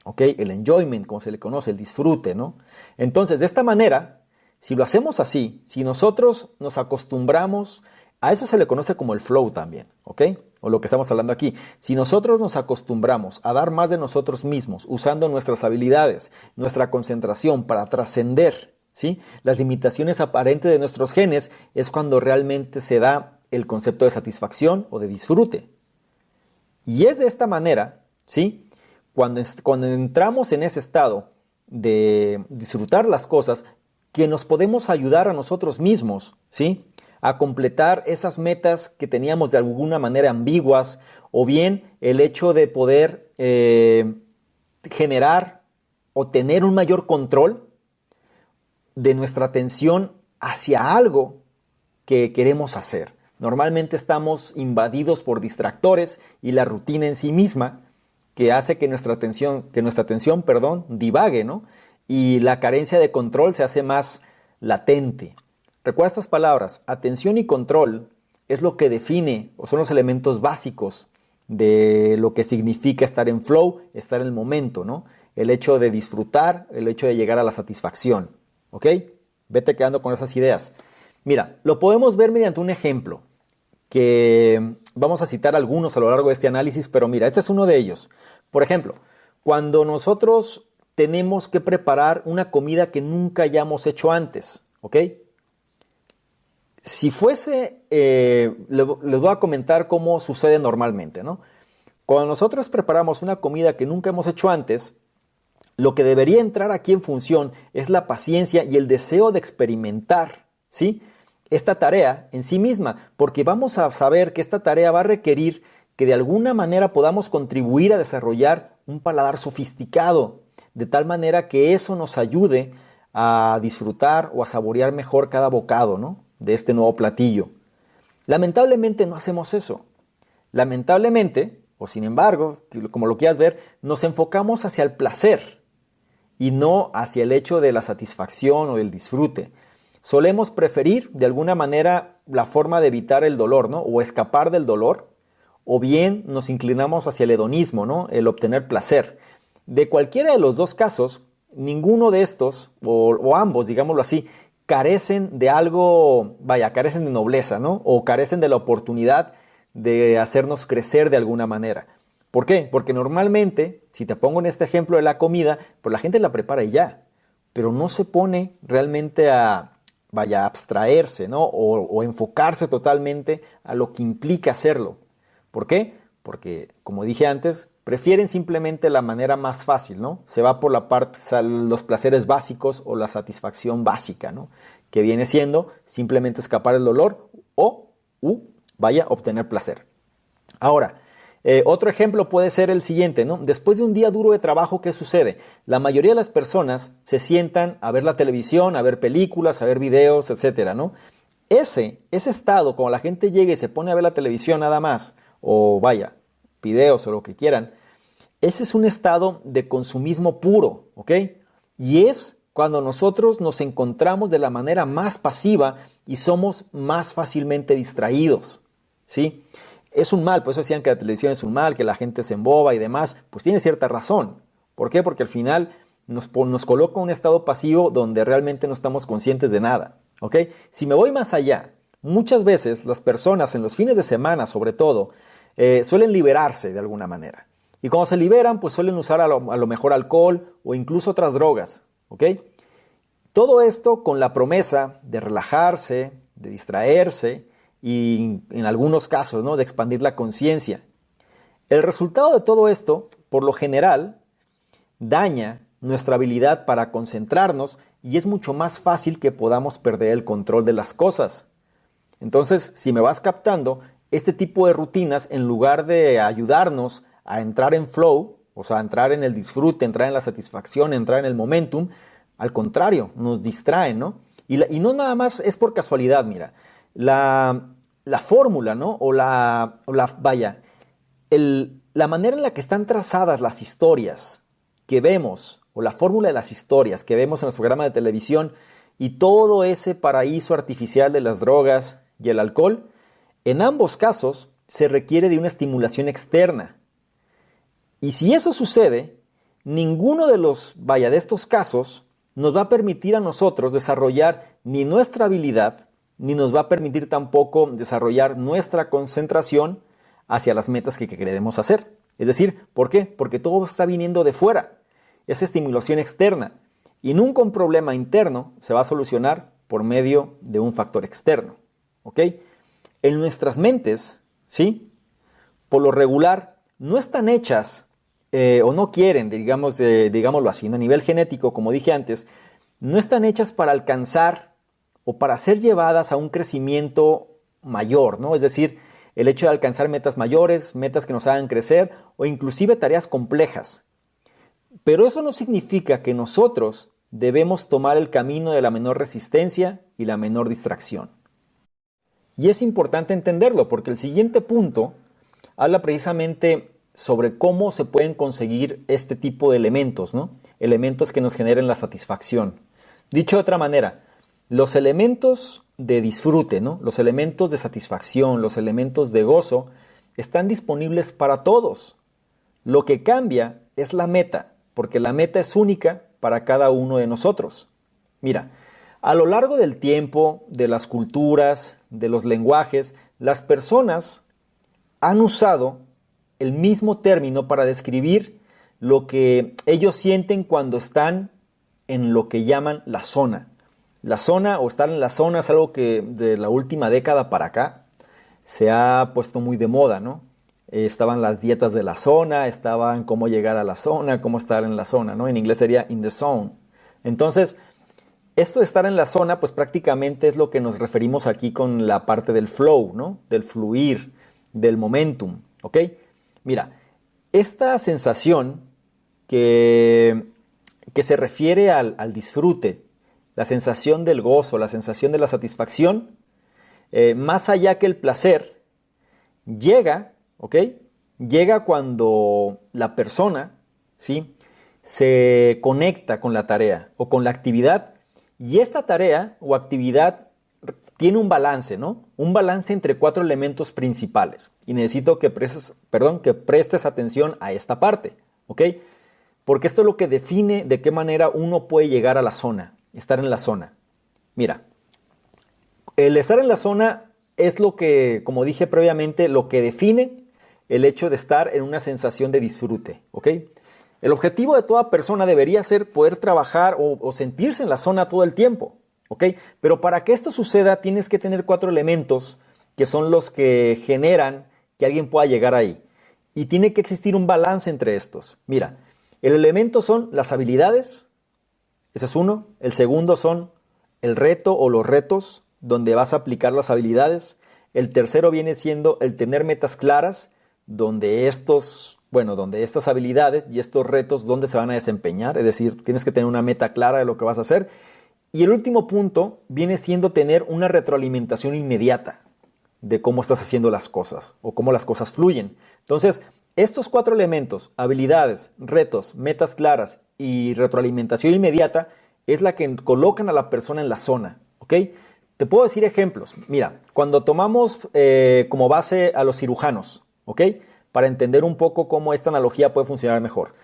¿ok? El enjoyment, como se le conoce, el disfrute, ¿no? Entonces, de esta manera, si lo hacemos así, si nosotros nos acostumbramos, a eso se le conoce como el flow también, ¿ok? O lo que estamos hablando aquí. Si nosotros nos acostumbramos a dar más de nosotros mismos, usando nuestras habilidades, nuestra concentración para trascender, ¿sí? Las limitaciones aparentes de nuestros genes, es cuando realmente se da el concepto de satisfacción o de disfrute. Y es de esta manera, ¿sí? Cuando entramos en ese estado de disfrutar las cosas, que nos podemos ayudar a nosotros mismos, ¿sí? A completar esas metas que teníamos de alguna manera ambiguas, o bien el hecho de poder generar o tener un mayor control de nuestra atención hacia algo que queremos hacer. Normalmente estamos invadidos por distractores y la rutina en sí misma que hace que nuestra atención, divague, ¿no? Y la carencia de control se hace más latente. Recuerda estas palabras: atención y control es lo que define o son los elementos básicos de lo que significa estar en flow, estar en el momento, ¿no? El hecho de disfrutar, el hecho de llegar a la satisfacción, ¿ok? Vete quedando con esas ideas. Mira, lo podemos ver mediante un ejemplo que vamos a citar algunos a lo largo de este análisis, pero mira, este es uno de ellos. Por ejemplo, cuando nosotros tenemos que preparar una comida que nunca hayamos hecho antes, ¿ok? Si fuese, les voy a comentar cómo sucede normalmente, ¿no? Cuando nosotros preparamos una comida que nunca hemos hecho antes, lo que debería entrar aquí en función es la paciencia y el deseo de experimentar, ¿sí? Esta tarea en sí misma, porque vamos a saber que esta tarea va a requerir que de alguna manera podamos contribuir a desarrollar un paladar sofisticado, de tal manera que eso nos ayude a disfrutar o a saborear mejor cada bocado, ¿no?, de este nuevo platillo. Lamentablemente no hacemos eso. Lamentablemente, o sin embargo, como lo quieras ver, nos enfocamos hacia el placer y no hacia el hecho de la satisfacción o del disfrute. Solemos preferir de alguna manera la forma de evitar el dolor, ¿no?, o escapar del dolor, o bien nos inclinamos hacia el hedonismo, ¿no?, el obtener placer. De cualquiera de los dos casos, ninguno de estos, o ambos, digámoslo así, carecen de algo, carecen de nobleza, ¿no?, o carecen de la oportunidad de hacernos crecer de alguna manera. ¿Por qué? Porque normalmente, si te pongo en este ejemplo de la comida, pues la gente la prepara y ya, pero no se pone realmente a abstraerse, ¿no?, o enfocarse totalmente a lo que implica hacerlo. ¿Por qué? Porque, como dije antes, prefieren simplemente la manera más fácil, ¿no? Se va por la parte, los placeres básicos o la satisfacción básica, ¿no?, que viene siendo simplemente escapar del dolor o obtener placer. Ahora, otro ejemplo puede ser el siguiente, ¿no? Después de un día duro de trabajo, ¿qué sucede? La mayoría de las personas se sientan a ver la televisión, a ver películas, a ver videos, etcétera, ¿no? Ese estado, cuando la gente llega y se pone a ver la televisión nada más, o videos o lo que quieran, ese es un estado de consumismo puro, ¿ok? Y es cuando nosotros nos encontramos de la manera más pasiva y somos más fácilmente distraídos, ¿sí? Es un mal, por eso decían que la televisión es un mal, que la gente se emboba y demás, pues tiene cierta razón. ¿Por qué? Porque al final nos coloca en un estado pasivo donde realmente no estamos conscientes de nada, ¿ok? Si me voy más allá, muchas veces las personas en los fines de semana, sobre todo, suelen liberarse de alguna manera. Y cuando se liberan, pues suelen usar a lo mejor alcohol o incluso otras drogas, ¿ok? Todo esto con la promesa de relajarse, de distraerse y en algunos casos, ¿no?, de expandir la conciencia. El resultado de todo esto, por lo general, daña nuestra habilidad para concentrarnos y es mucho más fácil que podamos perder el control de las cosas. Entonces, si me vas captando, este tipo de rutinas, en lugar de ayudarnos a entrar en flow, o sea, entrar en el disfrute, entrar en la satisfacción, entrar en el momentum, al contrario, nos distraen, ¿no? Y no nada más es por casualidad, mira. La fórmula, ¿no? La manera en la que están trazadas las historias que vemos, o la fórmula de las historias que vemos en nuestro programa de televisión, y todo ese paraíso artificial de las drogas y el alcohol, en ambos casos se requiere de una estimulación externa. Y si eso sucede, ninguno de estos casos nos va a permitir a nosotros desarrollar ni nuestra habilidad, ni nos va a permitir tampoco desarrollar nuestra concentración hacia las metas que queremos hacer. Es decir, ¿por qué? Porque todo está viniendo de fuera. Es estimulación externa. Y nunca un problema interno se va a solucionar por medio de un factor externo. ¿Ok? En nuestras mentes, ¿sí?, por lo regular, no están hechas o no quieren, digámoslo así, ¿no?, a nivel genético, como dije antes, no están hechas para alcanzar o para ser llevadas a un crecimiento mayor, ¿no? Es decir, el hecho de alcanzar metas mayores, metas que nos hagan crecer o inclusive tareas complejas. Pero eso no significa que nosotros debemos tomar el camino de la menor resistencia y la menor distracción. Y es importante entenderlo porque el siguiente punto habla precisamente sobre cómo se pueden conseguir este tipo de elementos, ¿no? Elementos que nos generen la satisfacción. Dicho de otra manera, los elementos de disfrute, ¿no?, los elementos de satisfacción, los elementos de gozo, están disponibles para todos. Lo que cambia es la meta, porque la meta es única para cada uno de nosotros. Mira, a lo largo del tiempo, de las culturas, de los lenguajes, las personas han usado el mismo término para describir lo que ellos sienten cuando están en lo que llaman la zona. La zona o estar en la zona es algo que de la última década para acá se ha puesto muy de moda, ¿no? Estaban las dietas de la zona, estaban cómo llegar a la zona, cómo estar en la zona, ¿no? En inglés sería in the zone. Entonces, esto de estar en la zona, pues prácticamente es lo que nos referimos aquí con la parte del flow, ¿no? Del fluir, del momentum, ¿ok? Mira, esta sensación que se refiere al disfrute, la sensación del gozo, la sensación de la satisfacción, más allá que el placer, llega, ¿ok? Llega cuando la persona, ¿sí? Se conecta con la tarea o con la actividad y esta tarea o actividad tiene un balance, ¿no? Un balance entre 4 elementos principales. Y necesito que prestes atención a esta parte, ¿ok? Porque esto es lo que define de qué manera uno puede llegar a la zona, estar en la zona. Mira, el estar en la zona es lo que, como dije previamente, lo que define el hecho de estar en una sensación de disfrute, ¿ok? El objetivo de toda persona debería ser poder trabajar o sentirse en la zona todo el tiempo, ¿ok? Pero para que esto suceda tienes que tener 4 elementos que son los que generan que alguien pueda llegar ahí. Y tiene que existir un balance entre estos. Mira, el elemento son las habilidades, ese es uno. El segundo son el reto o los retos, donde vas a aplicar las habilidades. El tercero viene siendo el tener metas claras, donde estas habilidades y estos retos, donde se van a desempeñar. Es decir, tienes que tener una meta clara de lo que vas a hacer. Y el último punto viene siendo tener una retroalimentación inmediata de cómo estás haciendo las cosas o cómo las cosas fluyen. Entonces, estos 4 elementos, habilidades, retos, metas claras y retroalimentación inmediata, es la que colocan a la persona en la zona, ¿ok? Te puedo decir ejemplos. Mira, cuando tomamos como base a los cirujanos, ¿ok? Para entender un poco cómo esta analogía puede funcionar mejor.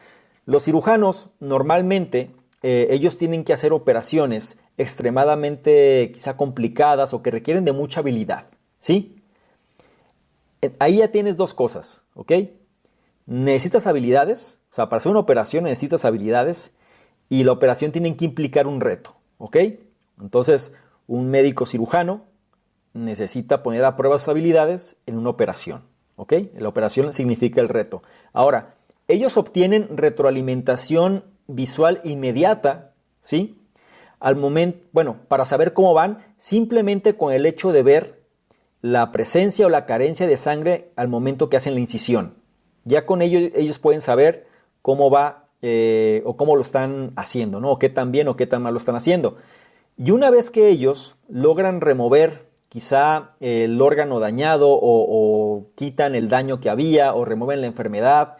Los cirujanos normalmente, ellos tienen que hacer operaciones extremadamente quizá complicadas o que requieren de mucha habilidad, ¿sí? Ahí ya tienes 2 cosas, ¿ok? Necesitas habilidades, o sea, para hacer una operación necesitas habilidades y la operación tiene que implicar un reto, ¿ok? Entonces, un médico cirujano necesita poner a prueba sus habilidades en una operación, ¿ok? La operación significa el reto. Ahora, ellos obtienen retroalimentación visual inmediata, ¿sí? Al momento, para saber cómo van, simplemente con el hecho de ver la presencia o la carencia de sangre al momento que hacen la incisión. Ya con ello ellos pueden saber cómo va o cómo lo están haciendo, ¿no? O qué tan bien o qué tan mal lo están haciendo. Y una vez que ellos logran remover quizá el órgano dañado o quitan el daño que había o remueven la enfermedad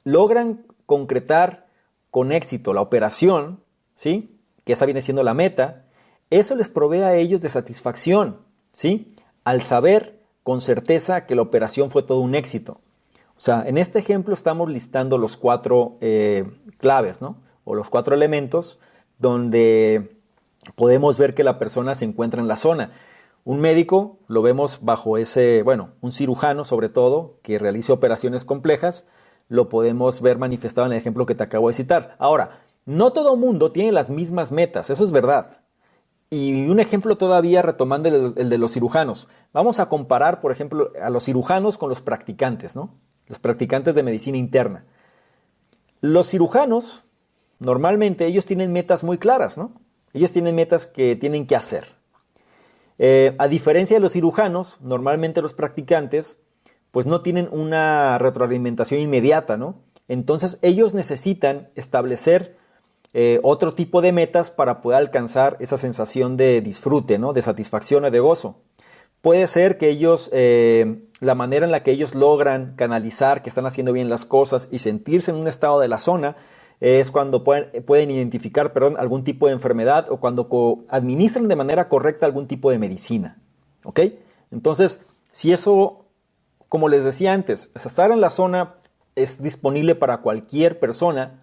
logran concretar con éxito la operación, ¿sí? Que esa viene siendo la meta, eso les provee a ellos de satisfacción, ¿sí? Al saber con certeza que la operación fue todo un éxito. O sea, en este ejemplo estamos listando los 4 claves, ¿no? O los 4 elementos donde podemos ver que la persona se encuentra en la zona. Un médico lo vemos bajo un cirujano sobre todo, que realice operaciones complejas, lo podemos ver manifestado en el ejemplo que te acabo de citar. Ahora, no todo mundo tiene las mismas metas, eso es verdad. Y un ejemplo todavía retomando el de los cirujanos. Vamos a comparar, por ejemplo, a los cirujanos con los practicantes, ¿no? Los practicantes de medicina interna. Los cirujanos, normalmente ellos tienen metas muy claras, ¿no? Ellos tienen metas que tienen que hacer. A diferencia de los cirujanos, normalmente los practicantes, pues no tienen una retroalimentación inmediata, ¿no? Entonces ellos necesitan establecer otro tipo de metas para poder alcanzar esa sensación de disfrute, ¿no? De satisfacción o de gozo. Puede ser que ellos, la manera en la que ellos logran canalizar que están haciendo bien las cosas y sentirse en un estado de la zona es cuando pueden identificar, algún tipo de enfermedad o cuando administran de manera correcta algún tipo de medicina, ¿ok? Entonces, si eso, como les decía antes, estar en la zona es disponible para cualquier persona.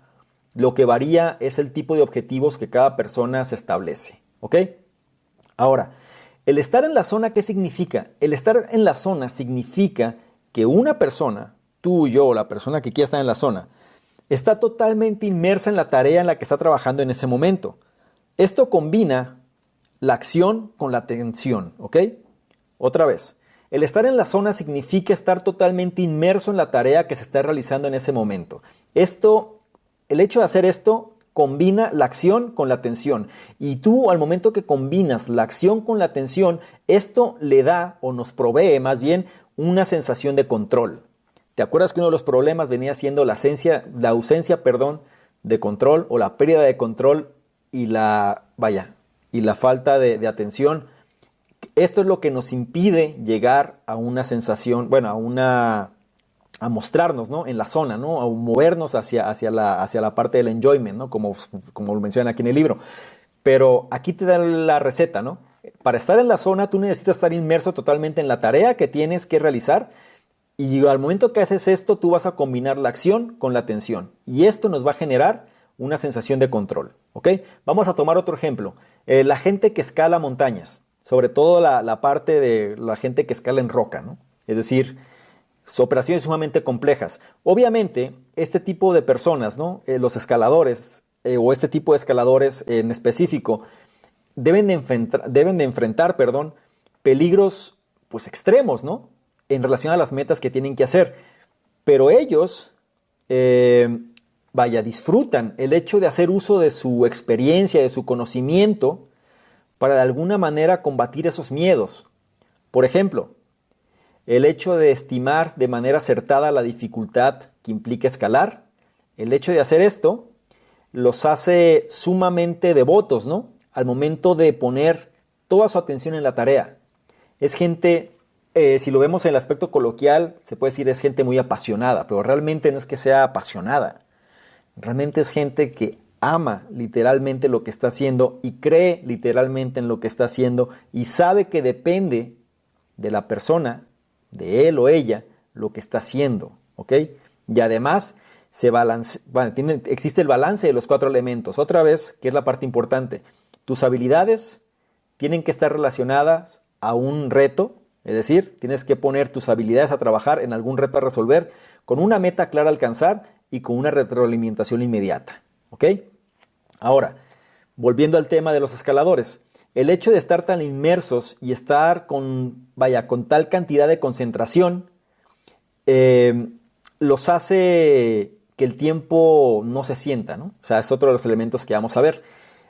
Lo que varía es el tipo de objetivos que cada persona se establece, ¿ok? Ahora, el estar en la zona, ¿qué significa? El estar en la zona significa que una persona, tú, yo, la persona que quiera estar en la zona, está totalmente inmersa en la tarea en la que está trabajando en ese momento. Esto combina la acción con la atención, ¿ok? Otra vez, el estar en la zona significa estar totalmente inmerso en la tarea que se está realizando en ese momento. El hecho de hacer esto combina la acción con la atención. Y tú, al momento que combinas la acción con la atención, esto le da o nos provee más bien una sensación de control. ¿Te acuerdas que uno de los problemas venía siendo la ausencia, de control o la pérdida de control y la falta de atención? Esto es lo que nos impide llegar a una sensación, a mostrarnos, ¿no?, en la zona, ¿no?, a movernos hacia la parte del enjoyment, ¿no?, como lo mencionan aquí en el libro. Pero aquí te dan la receta, ¿no? Para estar en la zona tú necesitas estar inmerso totalmente en la tarea que tienes que realizar, y al momento que haces esto tú vas a combinar la acción con la atención, y esto nos va a generar una sensación de control, ¿ok? Vamos a tomar otro ejemplo. La gente que escala montañas, sobre todo la parte de la gente que escala en roca, ¿no? Es decir, son operaciones sumamente complejas. Obviamente, este tipo de personas, ¿no?, los escaladores, o este tipo de escaladores en específico, deben de enfrentar, peligros pues extremos, ¿no?, en relación a las metas que tienen que hacer. Pero ellos, disfrutan el hecho de hacer uso de su experiencia, de su conocimiento, para de alguna manera combatir esos miedos. Por ejemplo, el hecho de estimar de manera acertada la dificultad que implica escalar, el hecho de hacer esto los hace sumamente devotos, ¿no?, al momento de poner toda su atención en la tarea. Es gente, si lo vemos en el aspecto coloquial, se puede decir es gente muy apasionada, pero realmente no es que sea apasionada. Realmente es gente que ama literalmente lo que está haciendo y cree literalmente en lo que está haciendo y sabe que depende de la persona, de él o ella, lo que está haciendo, ¿ok? Y además existe el balance de los 4 elementos. Otra vez, que es la parte importante, tus habilidades tienen que estar relacionadas a un reto, es decir, tienes que poner tus habilidades a trabajar en algún reto a resolver, con una meta clara a alcanzar y con una retroalimentación inmediata, ¿ok? Ahora, volviendo al tema de los escaladores, el hecho de estar tan inmersos y estar con tal cantidad de concentración, los hace que el tiempo no se sienta, ¿no? O sea, es otro de los elementos que vamos a ver.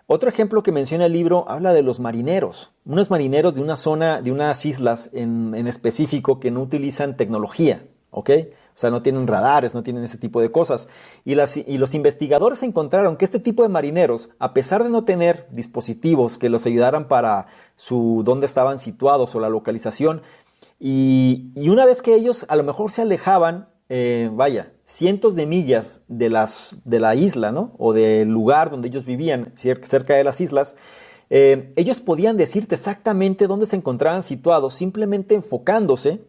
Otro ejemplo que menciona el libro habla de los marineros. Unos marineros de una zona, de unas islas en específico que no utilizan tecnología, ¿ok? O sea, no tienen radares, no tienen ese tipo de cosas. Y los investigadores encontraron que este tipo de marineros, a pesar de no tener dispositivos que los ayudaran para dónde estaban situados o la localización, y una vez que ellos a lo mejor se alejaban, cientos de millas de la isla, ¿no?, o del lugar donde ellos vivían, cerca de las islas, ellos podían decirte exactamente dónde se encontraban situados, simplemente enfocándose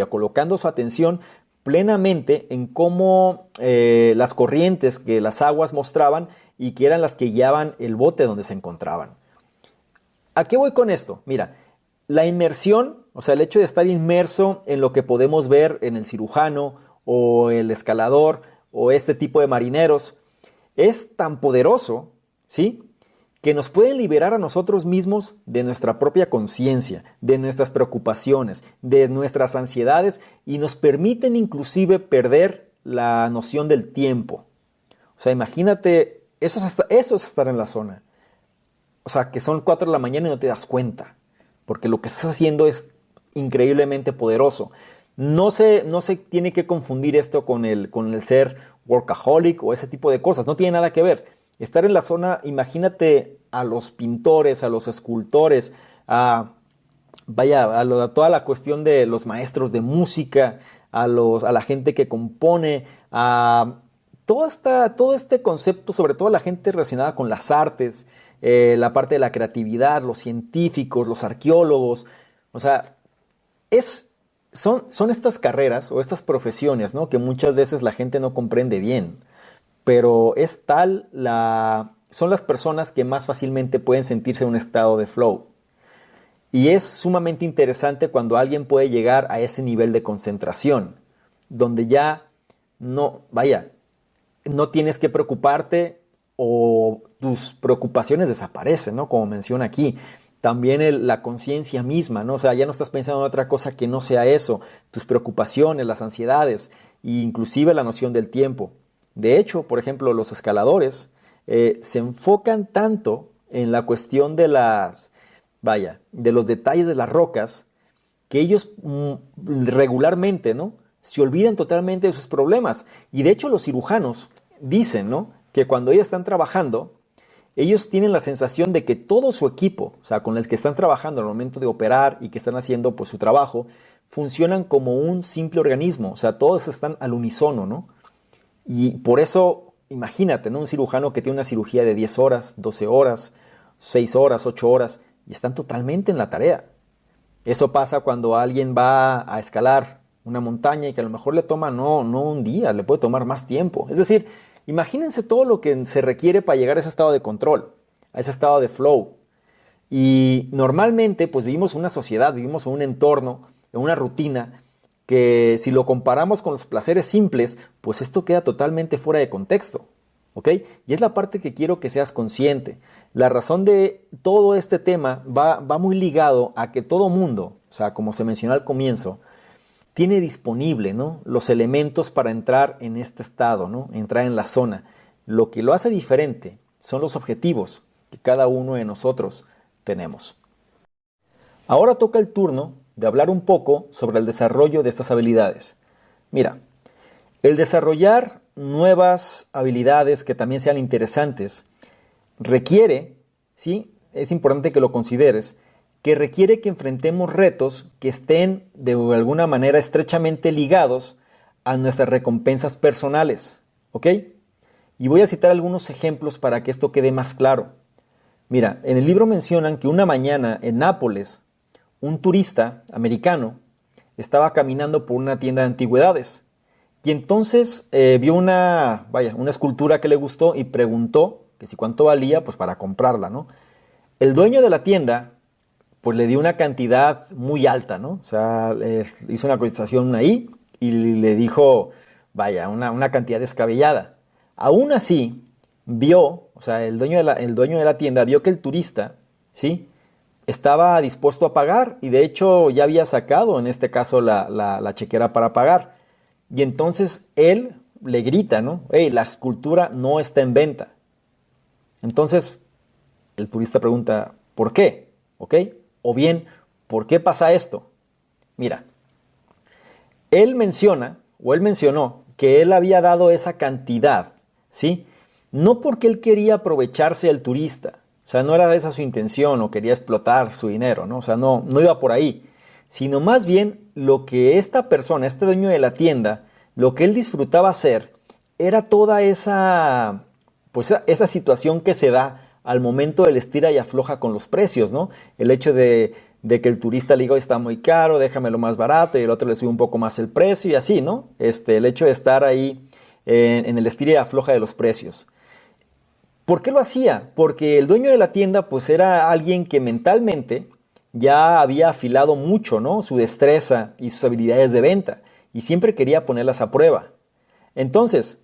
colocando su atención plenamente en cómo las corrientes que las aguas mostraban y que eran las que guiaban el bote donde se encontraban. ¿A qué voy con esto? Mira, la inmersión, o sea, el hecho de estar inmerso en lo que podemos ver en el cirujano o el escalador o este tipo de marineros, es tan poderoso, ¿sí?, que nos pueden liberar a nosotros mismos de nuestra propia conciencia, de nuestras preocupaciones, de nuestras ansiedades, y nos permiten inclusive perder la noción del tiempo. O sea, imagínate, eso es estar en la zona. O sea, que son 4 de la mañana y no te das cuenta, porque lo que estás haciendo es increíblemente poderoso. No se tiene que confundir esto con el ser workaholic o ese tipo de cosas, no tiene nada que ver. Estar en la zona, imagínate a los pintores, a los escultores, a toda la cuestión de los maestros de música, a la gente que compone, a todo este concepto, sobre todo la gente relacionada con las artes, la parte de la creatividad, los científicos, los arqueólogos. O sea, son estas carreras o estas profesiones, ¿no?, que muchas veces la gente no comprende bien. Pero son las personas que más fácilmente pueden sentirse en un estado de flow. Y es sumamente interesante cuando alguien puede llegar a ese nivel de concentración, donde ya no tienes que preocuparte o tus preocupaciones desaparecen, ¿no? Como menciona aquí. También la conciencia misma, ¿no? O sea, ya no estás pensando en otra cosa que no sea eso. Tus preocupaciones, las ansiedades, e inclusive la noción del tiempo. De hecho, por ejemplo, los escaladores se enfocan tanto en la cuestión de de los detalles de las rocas, que ellos regularmente, ¿no? Se olvidan totalmente de sus problemas. Y de hecho los cirujanos dicen, ¿no? Que cuando ellos están trabajando, ellos tienen la sensación de que todo su equipo, o sea, con el que están trabajando al momento de operar y que están haciendo pues su trabajo, funcionan como un simple organismo, o sea, todos están al unísono, ¿no? Y por eso, imagínate, ¿no? Un cirujano que tiene una cirugía de 10 horas, 12 horas, 6 horas, 8 horas, y están totalmente en la tarea. Eso pasa cuando alguien va a escalar una montaña y que a lo mejor le toma no un día, le puede tomar más tiempo. Es decir, imagínense todo lo que se requiere para llegar a ese estado de control, a ese estado de flow. Y normalmente pues vivimos en una sociedad, vivimos en un entorno, en una rutina, que si lo comparamos con los placeres simples, pues esto queda totalmente fuera de contexto. ¿Ok? Y es la parte que quiero que seas consciente. La razón de todo este tema va muy ligado a que todo mundo, o sea, como se mencionó al comienzo, tiene disponible, ¿no? Los elementos para entrar en este estado, ¿no? Entrar en la zona. Lo que lo hace diferente son los objetivos que cada uno de nosotros tenemos. Ahora toca el turno de hablar un poco sobre el desarrollo de estas habilidades. Mira, el desarrollar nuevas habilidades que también sean interesantes requiere, ¿sí? Es importante que lo consideres, que requiere que enfrentemos retos que estén de alguna manera estrechamente ligados a nuestras recompensas personales, ¿ok? Y voy a citar algunos ejemplos para que esto quede más claro. Mira, en el libro mencionan que una mañana en Nápoles, un turista americano estaba caminando por una tienda de antigüedades y entonces vio una escultura que le gustó y preguntó que si cuánto valía pues para comprarla, ¿no? El dueño de la tienda pues le dio una cantidad muy alta, ¿no? O sea, hizo una cotización ahí y le dijo, una cantidad descabellada. Aún así, el dueño de la tienda vio que el turista, ¿sí? Estaba dispuesto a pagar y de hecho ya había sacado en este caso la chequera para pagar. Y entonces él le grita, ¿no? Hey, la escultura no está en venta. Entonces el turista pregunta, ¿por qué? ¿Ok? O bien, ¿por qué pasa esto? Mira, él mencionó que él había dado esa cantidad, ¿sí? No porque él quería aprovecharse del turista, o sea, no era esa su intención o quería explotar su dinero, ¿no? O sea, no iba por ahí, sino más bien lo que esta persona, este dueño de la tienda, lo que él disfrutaba hacer era toda esa situación que se da al momento del estira y afloja con los precios, ¿no? El hecho de que el turista le diga, está muy caro, déjamelo más barato, y el otro le sube un poco más el precio y así, ¿no? El hecho de estar ahí en el estira y afloja de los precios. ¿Por qué lo hacía? Porque el dueño de la tienda pues era alguien que mentalmente ya había afilado mucho, ¿no? Su destreza y sus habilidades de venta y siempre quería ponerlas a prueba. Entonces,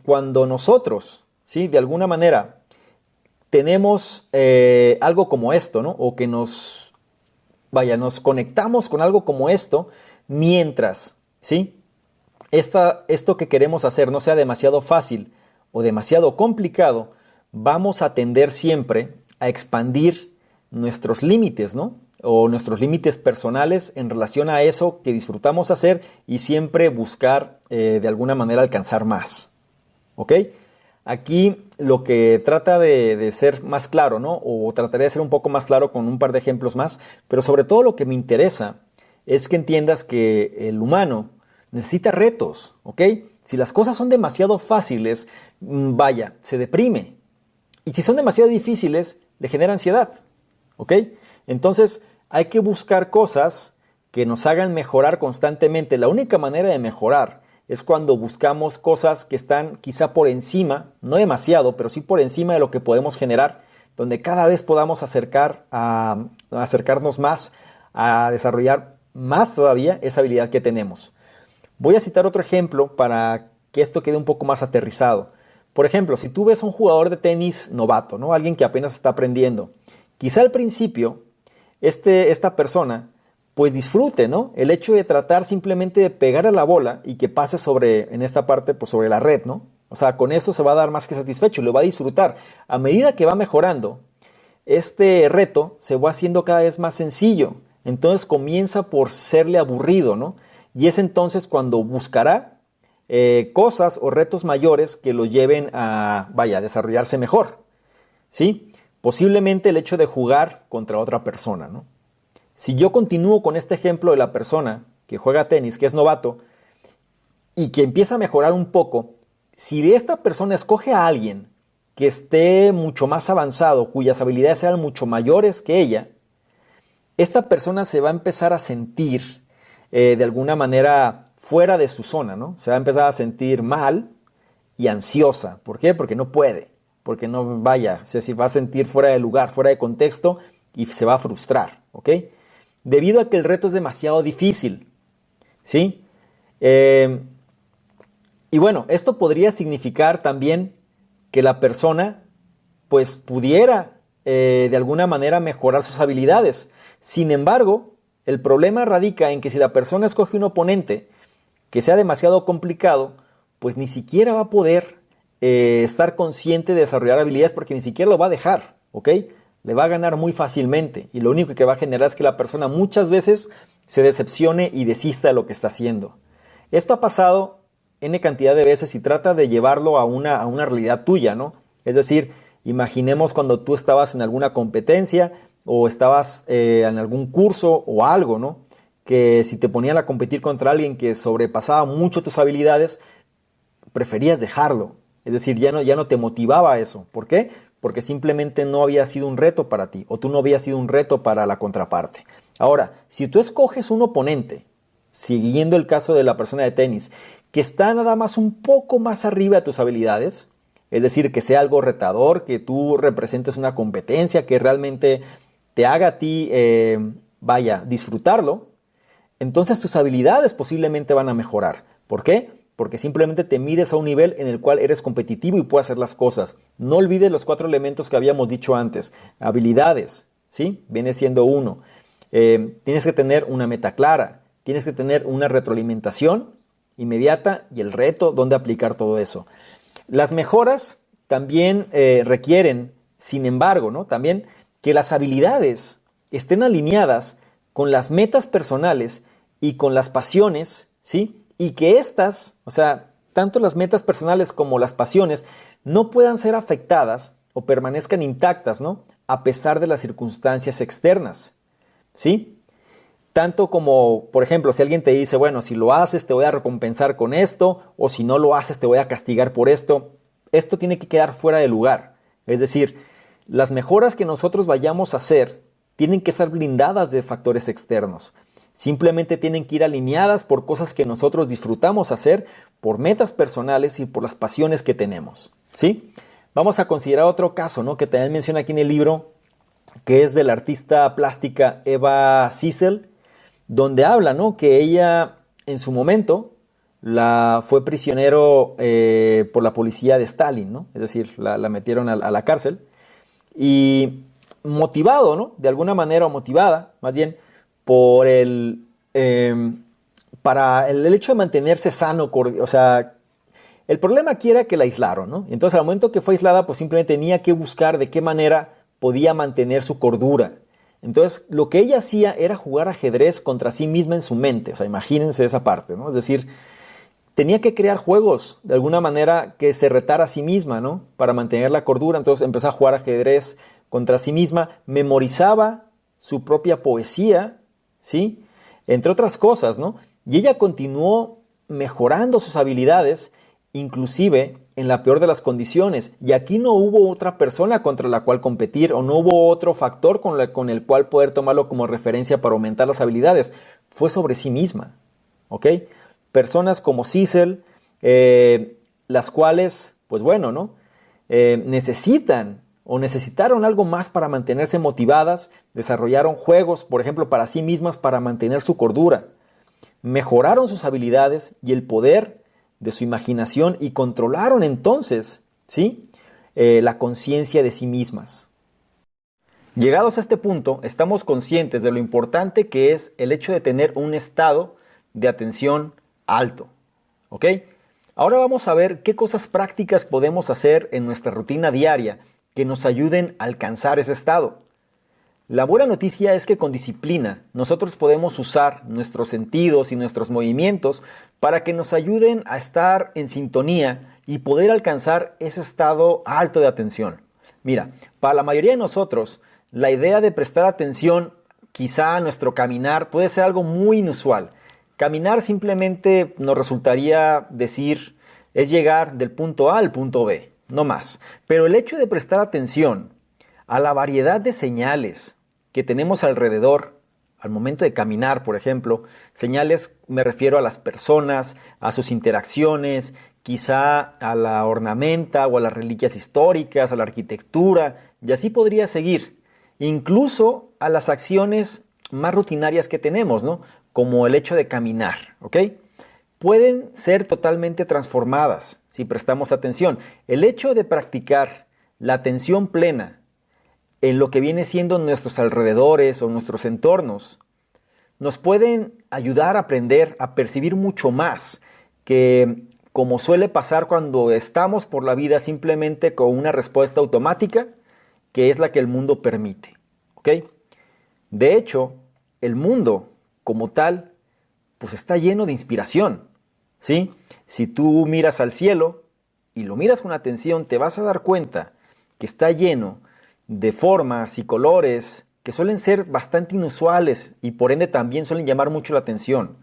cuando nosotros, ¿sí? De alguna manera tenemos algo como esto, ¿no? O que nos conectamos con algo como esto, mientras, ¿sí? Esto que queremos hacer no sea demasiado fácil o demasiado complicado, vamos a tender siempre a expandir nuestros límites, ¿no? O nuestros límites personales en relación a eso que disfrutamos hacer y siempre buscar de alguna manera alcanzar más, ¿ok? Aquí lo que trata de ser más claro, ¿no? O trataré de ser un poco más claro con un par de ejemplos más, pero sobre todo lo que me interesa es que entiendas que el humano necesita retos, ¿ok? Si las cosas son demasiado fáciles, se deprime. Y si son demasiado difíciles, le genera ansiedad, ¿ok? Entonces hay que buscar cosas que nos hagan mejorar constantemente. La única manera de mejorar es cuando buscamos cosas que están quizá por encima, no demasiado, pero sí por encima de lo que podemos generar, donde cada vez podamos acercarnos más a desarrollar más todavía esa habilidad que tenemos. Voy a citar otro ejemplo para que esto quede un poco más aterrizado. Por ejemplo, si tú ves a un jugador de tenis novato, ¿no? Alguien que apenas está aprendiendo, quizá al principio esta persona pues disfrute, ¿no? El hecho de tratar simplemente de pegar a la bola y que pase en esta parte, pues sobre la red, ¿no? O sea, con eso se va a dar más que satisfecho, lo va a disfrutar. A medida que va mejorando, este reto se va haciendo cada vez más sencillo. Entonces comienza por serle aburrido, ¿no? Y es entonces cuando buscará cosas o retos mayores que lo lleven a desarrollarse mejor, ¿sí? Posiblemente el hecho de jugar contra otra persona, ¿no? Si yo continúo con este ejemplo de la persona que juega tenis, que es novato, y que empieza a mejorar un poco, si esta persona escoge a alguien que esté mucho más avanzado, cuyas habilidades sean mucho mayores que ella, esta persona se va a empezar a sentir de alguna manera fuera de su zona, ¿no? Se va a empezar a sentir mal y ansiosa. ¿Por qué? Porque no puede, porque no se va a sentir fuera de lugar, fuera de contexto y se va a frustrar, ¿ok? Debido a que el reto es demasiado difícil, ¿sí? Y bueno, esto podría significar también que la persona pues pudiera de alguna manera mejorar sus habilidades. Sin embargo, el problema radica en que si la persona escoge un oponente que sea demasiado complicado, pues ni siquiera va a poder estar consciente de desarrollar habilidades porque ni siquiera lo va a dejar, ¿ok? Le va a ganar muy fácilmente y lo único que va a generar es que la persona muchas veces se decepcione y desista de lo que está haciendo. Esto ha pasado N cantidad de veces y trata de llevarlo a una realidad tuya, ¿no? Es decir, imaginemos cuando tú estabas en alguna competencia o estabas en algún curso o algo, ¿no? Que si te ponían a competir contra alguien que sobrepasaba mucho tus habilidades, preferías dejarlo. Es decir, ya no te motivaba eso. ¿Por qué? Porque simplemente no había sido un reto para ti o tú no habías sido un reto para la contraparte. Ahora, si tú escoges un oponente, siguiendo el caso de la persona de tenis, que está nada más un poco más arriba de tus habilidades, es decir, que sea algo retador, que tú representes una competencia, que realmente te haga a ti, disfrutarlo, entonces tus habilidades posiblemente van a mejorar. ¿Por qué? Porque simplemente te mides a un nivel en el cual eres competitivo y puedes hacer las cosas. No olvides los 4 elementos que habíamos dicho antes. Habilidades, ¿sí? Viene siendo uno. Tienes que tener una meta clara, tienes que tener una retroalimentación inmediata y el reto donde aplicar todo eso. Las mejoras también requieren, sin embargo, ¿no? También que las habilidades estén alineadas con las metas personales y con las pasiones, ¿sí? Y que estas, o sea, tanto las metas personales como las pasiones, no puedan ser afectadas o permanezcan intactas, ¿no? A pesar de las circunstancias externas, ¿sí? Tanto como, por ejemplo, si alguien te dice, bueno, si lo haces te voy a recompensar con esto, o si no lo haces te voy a castigar por esto. Esto tiene que quedar fuera de lugar. Es decir, las mejoras que nosotros vayamos a hacer tienen que estar blindadas de factores externos. Simplemente tienen que ir alineadas por cosas que nosotros disfrutamos hacer, por metas personales y por las pasiones que tenemos, ¿sí? Vamos a considerar otro caso, ¿no? Que también menciona aquí en el libro, que es de la artista plástica Eva Zissel, donde habla, ¿no? Que ella en su momento fue prisionero por la policía de Stalin, ¿no? Es decir, la metieron a la cárcel y motivado, ¿no? De alguna manera, o motivada, más bien, por para el hecho de mantenerse sano, o sea, el problema aquí era que la aislaron, ¿no? Entonces, al momento que fue aislada, pues simplemente tenía que buscar de qué manera podía mantener su cordura. Entonces, lo que ella hacía era jugar ajedrez contra sí misma en su mente. O sea, imagínense esa parte, ¿no? Es decir, tenía que crear juegos de alguna manera que se retara a sí misma, ¿no? Para mantener la cordura. Entonces empezó a jugar ajedrez contra sí misma, memorizaba su propia poesía, ¿sí? Entre otras cosas, ¿no? Y ella continuó mejorando sus habilidades, inclusive en la peor de las condiciones. Y aquí no hubo otra persona contra la cual competir o no hubo otro factor con el cual poder tomarlo como referencia para aumentar las habilidades. Fue sobre sí misma, ¿ok? Personas como Zissel, las cuales, pues bueno, ¿no? Necesitaron algo más para mantenerse motivadas, desarrollaron juegos, por ejemplo, para sí mismas para mantener su cordura, mejoraron sus habilidades y el poder de su imaginación y controlaron entonces ¿sí? La conciencia de sí mismas. Llegados a este punto, estamos conscientes de lo importante que es el hecho de tener un estado de atención alto, ¿ok? Ahora vamos a ver qué cosas prácticas podemos hacer en nuestra rutina diaria que nos ayuden a alcanzar ese estado. La buena noticia es que con disciplina nosotros podemos usar nuestros sentidos y nuestros movimientos para que nos ayuden a estar en sintonía y poder alcanzar ese estado alto de atención. Mira, para la mayoría de nosotros, la idea de prestar atención quizá a nuestro caminar puede ser algo muy inusual. Caminar simplemente nos resultaría decir es llegar del punto A al punto B, no más. Pero el hecho de prestar atención a la variedad de señales que tenemos alrededor al momento de caminar, por ejemplo, señales me refiero a las personas, a sus interacciones, quizá a la ornamenta o a las reliquias históricas, a la arquitectura, y así podría seguir. Incluso a las acciones más rutinarias que tenemos, ¿no? Como el hecho de caminar, ¿ok? Pueden ser totalmente transformadas si prestamos atención. El hecho de practicar la atención plena en lo que viene siendo nuestros alrededores o nuestros entornos, nos pueden ayudar a aprender a percibir mucho más que como suele pasar cuando estamos por la vida simplemente con una respuesta automática que es la que el mundo permite, ¿ok? De hecho, el mundo como tal, pues está lleno de inspiración, ¿sí? Si tú miras al cielo y lo miras con atención, te vas a dar cuenta que está lleno de formas y colores que suelen ser bastante inusuales y por ende también suelen llamar mucho la atención.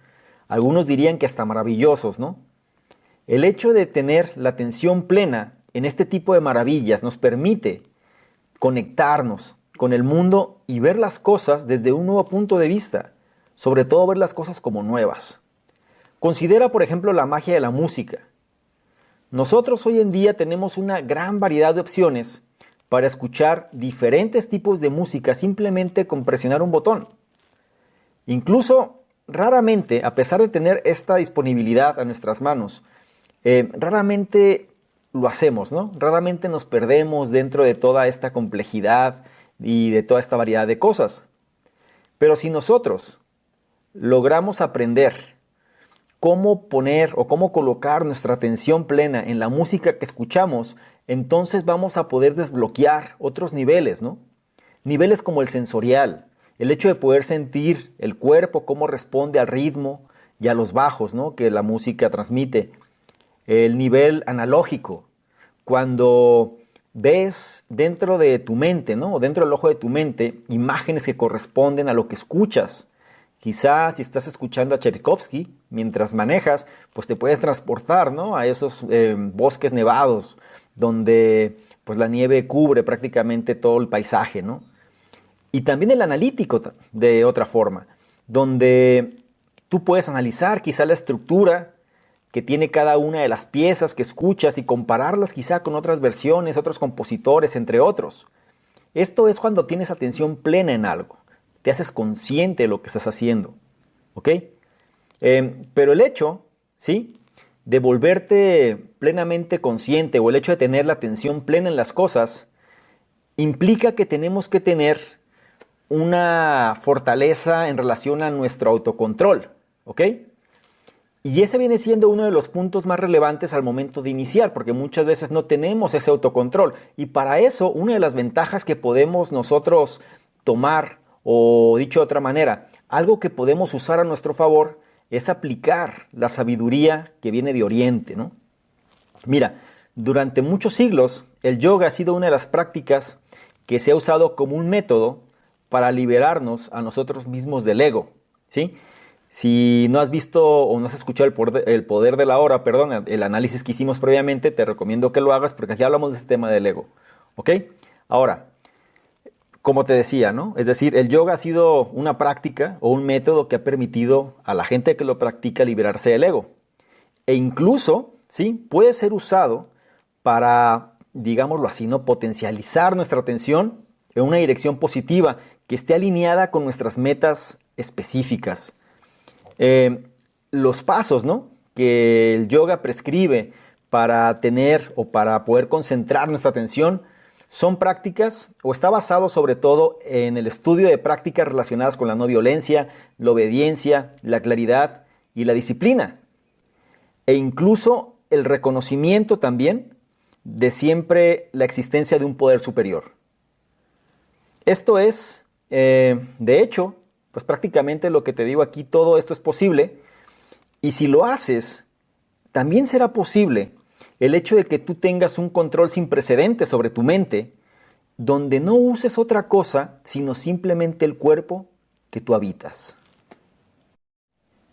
Algunos dirían que hasta maravillosos, ¿no? El hecho de tener la atención plena en este tipo de maravillas nos permite conectarnos con el mundo y ver las cosas desde un nuevo punto de vista, sobre todo ver las cosas como nuevas. Considera, por ejemplo, la magia de la música. Nosotros hoy en día tenemos una gran variedad de opciones para escuchar diferentes tipos de música simplemente con presionar un botón. Incluso, raramente, a pesar de tener esta disponibilidad a nuestras manos, raramente lo hacemos, ¿no? Raramente nos perdemos dentro de toda esta complejidad y de toda esta variedad de cosas. Pero si nosotros logramos aprender cómo poner o cómo colocar nuestra atención plena en la música que escuchamos, entonces vamos a poder desbloquear otros niveles, ¿no? Niveles como el sensorial, el hecho de poder sentir el cuerpo, cómo responde al ritmo y a los bajos, ¿no? Que la música transmite. El nivel analógico, cuando ves dentro de tu mente, ¿no? O dentro del ojo de tu mente, imágenes que corresponden a lo que escuchas. Quizás si estás escuchando a Tchaikovsky mientras manejas, pues te puedes transportar, ¿no? A esos bosques nevados donde pues la nieve cubre prácticamente todo el paisaje, ¿no? Y también el analítico de otra forma, donde tú puedes analizar quizá la estructura que tiene cada una de las piezas que escuchas y compararlas quizá con otras versiones, otros compositores, entre otros. Esto es cuando tienes atención plena en algo. Te haces consciente de lo que estás haciendo, ¿ok? Pero el hecho, ¿sí?, de volverte plenamente consciente o el hecho de tener la atención plena en las cosas implica que tenemos que tener una fortaleza en relación a nuestro autocontrol, ¿ok? Y ese viene siendo uno de los puntos más relevantes al momento de iniciar, porque muchas veces no tenemos ese autocontrol. Y para eso, una de las ventajas que podemos nosotros tomar, o dicho de otra manera, algo que podemos usar a nuestro favor, es aplicar la sabiduría que viene de Oriente, ¿no? Mira, durante muchos siglos, el yoga ha sido una de las prácticas que se ha usado como un método para liberarnos a nosotros mismos del ego, ¿sí? Si no has visto o no has escuchado el poder de la hora, perdón, el análisis que hicimos previamente, te recomiendo que lo hagas porque aquí hablamos de este tema del ego, ¿ok? Ahora, como te decía, ¿no? Es decir, el yoga ha sido una práctica o un método que ha permitido a la gente que lo practica liberarse del ego. E incluso, ¿sí?, puede ser usado para, digámoslo así, ¿no?, potencializar nuestra atención en una dirección positiva que esté alineada con nuestras metas específicas. Los pasos, ¿no?, que el yoga prescribe para tener o para poder concentrar nuestra atención son prácticas o está basado sobre todo en el estudio de prácticas relacionadas con la no violencia, la obediencia, la claridad y la disciplina. E incluso el reconocimiento también de siempre la existencia de un poder superior. Esto es, de hecho, pues prácticamente lo que te digo aquí, todo esto es posible. Y si lo haces, también será posible el hecho de que tú tengas un control sin precedentes sobre tu mente, donde no uses otra cosa, sino simplemente el cuerpo que tú habitas.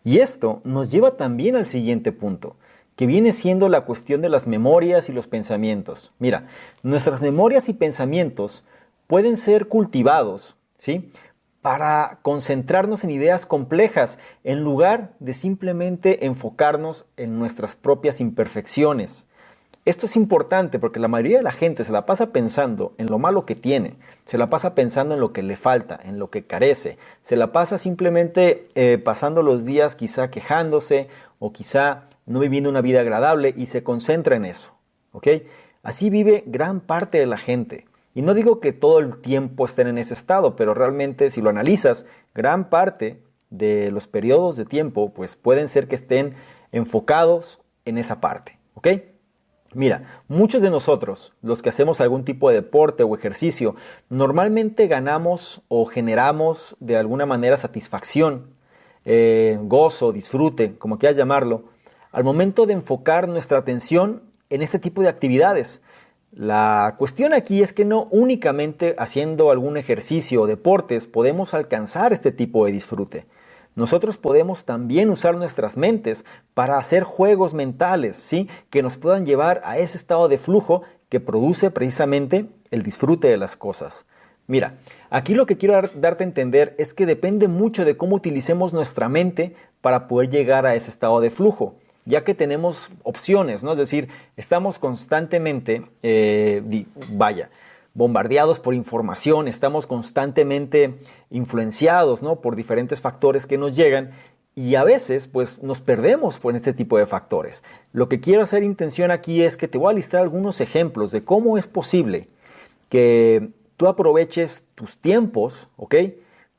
Y esto nos lleva también al siguiente punto, que viene siendo la cuestión de las memorias y los pensamientos. Mira, nuestras memorias y pensamientos pueden ser cultivados, ¿sí?, para concentrarnos en ideas complejas, en lugar de simplemente enfocarnos en nuestras propias imperfecciones. Esto es importante porque la mayoría de la gente se la pasa pensando en lo malo que tiene, se la pasa pensando en lo que le falta, en lo que carece, se la pasa simplemente pasando los días quizá quejándose o quizá no viviendo una vida agradable y se concentra en eso, ¿ok? Así vive gran parte de la gente. Y no digo que todo el tiempo estén en ese estado, pero realmente si lo analizas, gran parte de los periodos de tiempo pues pueden ser que estén enfocados en esa parte, ¿ok? Mira, muchos de nosotros, los que hacemos algún tipo de deporte o ejercicio, normalmente ganamos o generamos de alguna manera satisfacción, gozo, disfrute, como quieras llamarlo, al momento de enfocar nuestra atención en este tipo de actividades. La cuestión aquí es que no únicamente haciendo algún ejercicio o deportes podemos alcanzar este tipo de disfrute. Nosotros podemos también usar nuestras mentes para hacer juegos mentales, ¿sí?, que nos puedan llevar a ese estado de flujo que produce precisamente el disfrute de las cosas. Mira, aquí lo que quiero darte a entender es que depende mucho de cómo utilicemos nuestra mente para poder llegar a ese estado de flujo, ya que tenemos opciones, ¿no? Es decir, estamos constantemente, bombardeados por información, estamos constantemente influenciados, ¿no?, por diferentes factores que nos llegan y a veces pues nos perdemos por este tipo de factores. Lo que quiero hacer intención aquí es que te voy a listar algunos ejemplos de cómo es posible que tú aproveches tus tiempos, ¿ok?,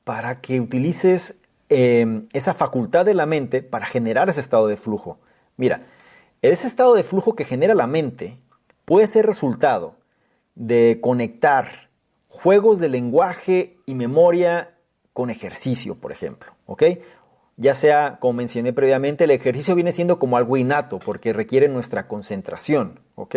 para que utilices esa facultad de la mente para generar ese estado de flujo. Mira, ese estado de flujo que genera la mente puede ser resultado de conectar juegos de lenguaje y memoria con ejercicio, por ejemplo, ¿ok? Ya sea, como mencioné previamente, el ejercicio viene siendo como algo innato porque requiere nuestra concentración, ¿ok?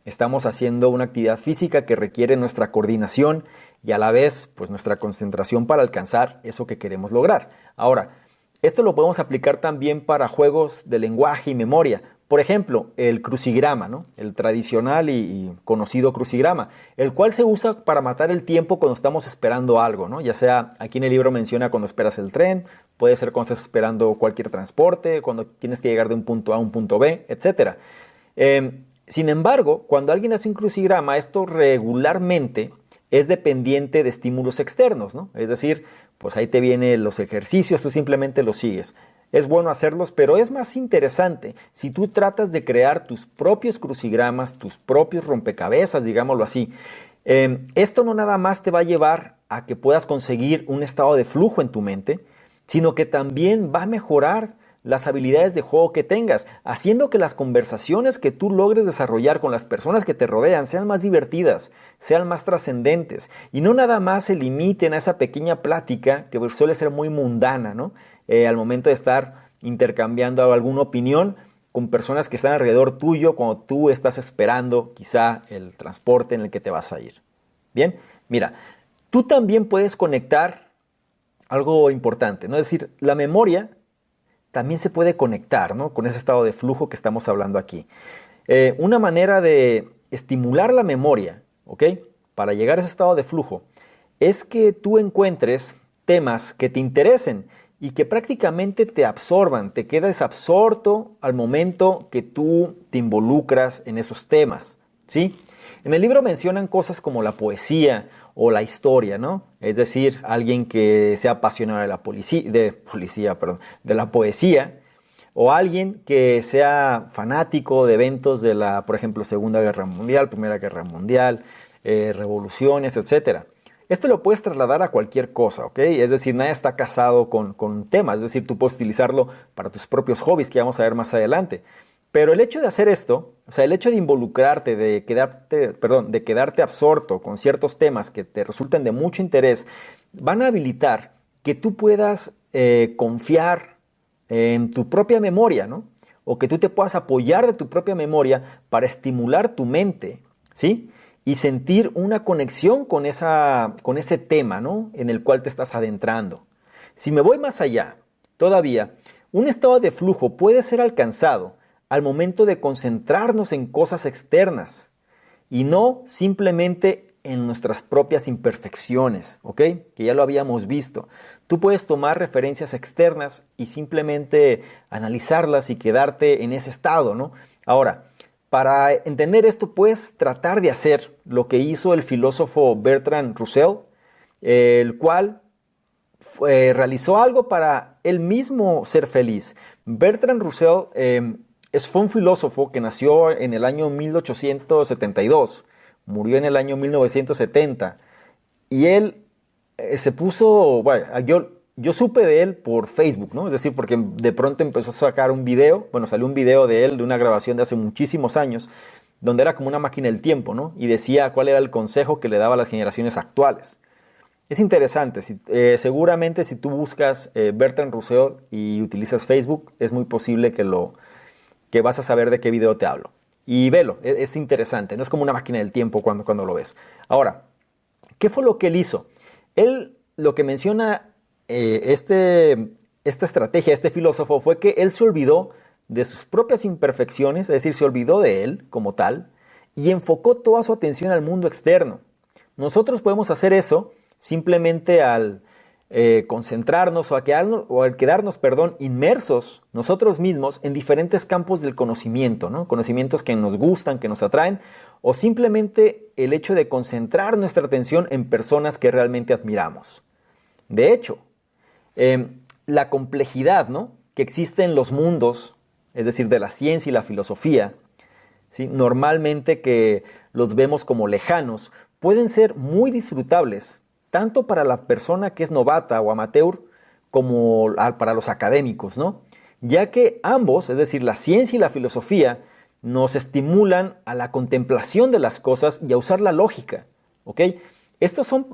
Estamos haciendo una actividad física que requiere nuestra coordinación y a la vez, pues nuestra concentración para alcanzar eso que queremos lograr. Ahora, esto lo podemos aplicar también para juegos de lenguaje y memoria. Por ejemplo, el crucigrama, ¿no?, el tradicional y conocido crucigrama, el cual se usa para matar el tiempo cuando estamos esperando algo, ¿no? Ya sea, aquí en el libro menciona cuando esperas el tren, puede ser cuando estás esperando cualquier transporte, cuando tienes que llegar de un punto A a un punto B, etc. Sin embargo, cuando alguien hace un crucigrama, esto regularmente es dependiente de estímulos externos, ¿no? Es decir, pues ahí te vienen los ejercicios, tú simplemente los sigues. Es bueno hacerlos, pero es más interesante si tú tratas de crear tus propios crucigramas, tus propios rompecabezas, digámoslo así. Esto no nada más te va a llevar a que puedas conseguir un estado de flujo en tu mente, sino que también va a mejorar las habilidades de juego que tengas, haciendo que las conversaciones que tú logres desarrollar con las personas que te rodean sean más divertidas, sean más trascendentes y no nada más se limiten a esa pequeña plática que suele ser muy mundana, ¿no? Al momento de estar intercambiando alguna opinión con personas que están alrededor tuyo cuando tú estás esperando quizá el transporte en el que te vas a ir. Bien, mira, tú también puedes conectar algo importante, ¿no? Es decir, la memoria también se puede conectar, ¿no?, con ese estado de flujo que estamos hablando aquí. Una manera de estimular la memoria, ¿ok?, para llegar a ese estado de flujo, es que tú encuentres temas que te interesen y que prácticamente te absorban, te quedes absorto al momento que tú te involucras en esos temas, ¿sí? En el libro mencionan cosas como la poesía o la historia, ¿no? Es decir, alguien que sea apasionado de la poesía, O alguien que sea fanático de eventos de la, por ejemplo, Segunda Guerra Mundial, Primera Guerra Mundial, revoluciones, etcétera. Esto lo puedes trasladar a cualquier cosa, ¿ok? Es decir, nadie está casado con temas, es decir, tú puedes utilizarlo para tus propios hobbies, que vamos a ver más adelante. Pero el hecho de hacer esto, o sea, el hecho de involucrarte, de quedarte absorto con ciertos temas que te resulten de mucho interés, van a habilitar que tú puedas confiar en tu propia memoria, ¿no? O que tú te puedas apoyar de tu propia memoria para estimular tu mente, ¿sí? Y sentir una conexión con ese tema, ¿no? En el cual te estás adentrando. Si me voy más allá, todavía, un estado de flujo puede ser alcanzado al momento de concentrarnos en cosas externas y no simplemente en nuestras propias imperfecciones, ¿ok? Que ya lo habíamos visto. Tú puedes tomar referencias externas y simplemente analizarlas y quedarte en ese estado, ¿no? Ahora, para entender esto, puedes tratar de hacer lo que hizo el filósofo Bertrand Russell, el cual realizó algo para él mismo ser feliz. Bertrand Russell fue un filósofo que nació en el año 1872, murió en el año 1970, y él se puso, bueno, yo supe de él por Facebook, ¿no? Es decir, porque de pronto empezó a sacar un video, bueno, salió un video de él, de una grabación de hace muchísimos años, donde era como una máquina del tiempo, ¿no? Y decía cuál era el consejo que le daba a las generaciones actuales. Es interesante, seguramente si tú buscas Bertrand Russell y utilizas Facebook, es muy posible que vas a saber de qué video te hablo. Y velo, es interesante, no es como una máquina del tiempo cuando lo ves. Ahora, ¿qué fue lo que él hizo? Él, lo que menciona esta estrategia, este filósofo, fue que él se olvidó de sus propias imperfecciones, es decir, se olvidó de él como tal, y enfocó toda su atención al mundo externo. Nosotros podemos hacer eso simplemente al concentrarnos o al quedarnos, inmersos nosotros mismos en diferentes campos del conocimiento, ¿no? Conocimientos que nos gustan, que nos atraen, o simplemente el hecho de concentrar nuestra atención en personas que realmente admiramos. De hecho, la complejidad, ¿no?, que existe en los mundos, es decir, de la ciencia y la filosofía, ¿sí?, normalmente que los vemos como lejanos, pueden ser muy disfrutables, tanto para la persona que es novata o amateur, como para los académicos, ¿no? Ya que ambos, es decir, la ciencia y la filosofía, nos estimulan a la contemplación de las cosas y a usar la lógica, ¿ok? Estos son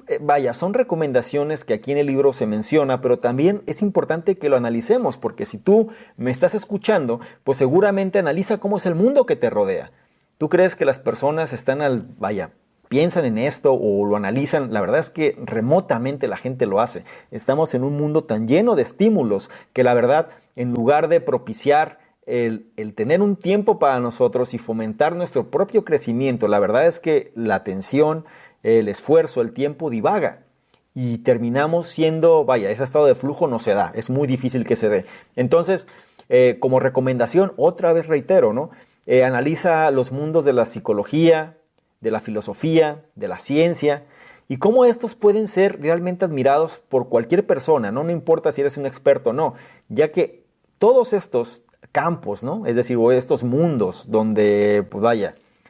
recomendaciones que aquí en el libro se menciona, pero también es importante que lo analicemos, porque si tú me estás escuchando, pues seguramente analiza cómo es el mundo que te rodea. ¿Tú crees que las personas piensan en esto o lo analizan? La verdad es que remotamente la gente lo hace. Estamos en un mundo tan lleno de estímulos que la verdad, en lugar de propiciar el tener un tiempo para nosotros y fomentar nuestro propio crecimiento, la verdad es que la atención, el esfuerzo, el tiempo divaga y terminamos siendo, ese estado de flujo no se da, es muy difícil que se dé. Entonces, como recomendación, otra vez reitero, ¿no? Analiza los mundos de la psicología, de la filosofía, de la ciencia, y cómo estos pueden ser realmente admirados por cualquier persona, ¿no? No importa si eres un experto o no, ya que todos estos campos, ¿no?, es decir, estos mundos donde,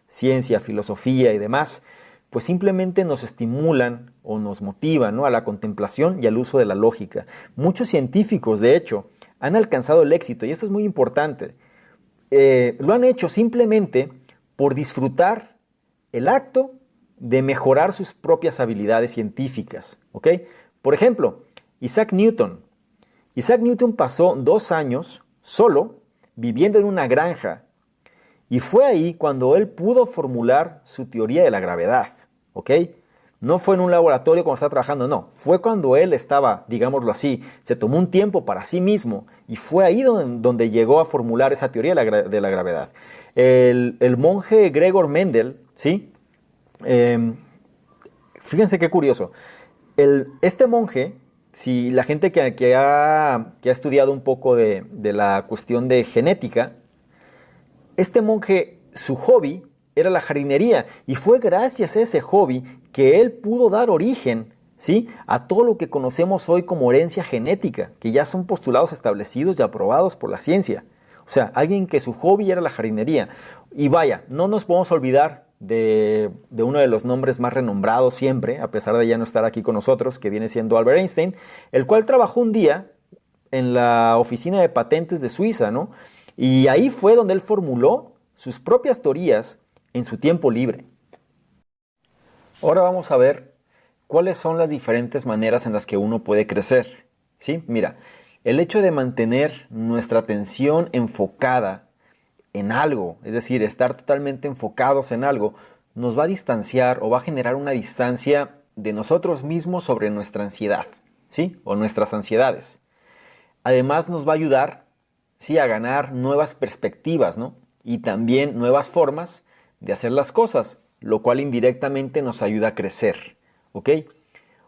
ciencia, filosofía y demás, pues simplemente nos estimulan o nos motivan, ¿no?, a la contemplación y al uso de la lógica. Muchos científicos, de hecho, han alcanzado el éxito, y esto es muy importante. Lo han hecho simplemente por disfrutar el acto de mejorar sus propias habilidades científicas, ¿ok? Por ejemplo, Isaac Newton. Isaac Newton pasó 2 años solo viviendo en una granja y fue ahí cuando él pudo formular su teoría de la gravedad, ¿ok? No fue en un laboratorio cuando estaba trabajando, no. Fue cuando él estaba, digámoslo así, se tomó un tiempo para sí mismo y fue ahí donde llegó a formular esa teoría de la gravedad. El monje Gregor Mendel, ¿sí? Fíjense qué curioso. Este monje, si la gente que ha estudiado un poco de la cuestión de genética, este monje, su hobby era la jardinería y fue gracias a ese hobby que él pudo dar origen, ¿sí?, a todo lo que conocemos hoy como herencia genética, que ya son postulados establecidos y aprobados por la ciencia. O sea, alguien que su hobby era la jardinería. Y vaya, no nos podemos olvidar de uno de los nombres más renombrados siempre, a pesar de ya no estar aquí con nosotros, que viene siendo Albert Einstein, el cual trabajó un día en la oficina de patentes de Suiza, ¿no? Y ahí fue donde él formuló sus propias teorías en su tiempo libre. Ahora vamos a ver cuáles son las diferentes maneras en las que uno puede crecer. ¿Sí? Mira, el hecho de mantener nuestra atención enfocada en algo, es decir, estar totalmente enfocados en algo, nos va a distanciar o va a generar una distancia de nosotros mismos sobre nuestra ansiedad, ¿sí? O nuestras ansiedades. Además nos va a ayudar, sí, a ganar nuevas perspectivas, ¿no? Y también nuevas formas de hacer las cosas, lo cual indirectamente nos ayuda a crecer, ¿ok?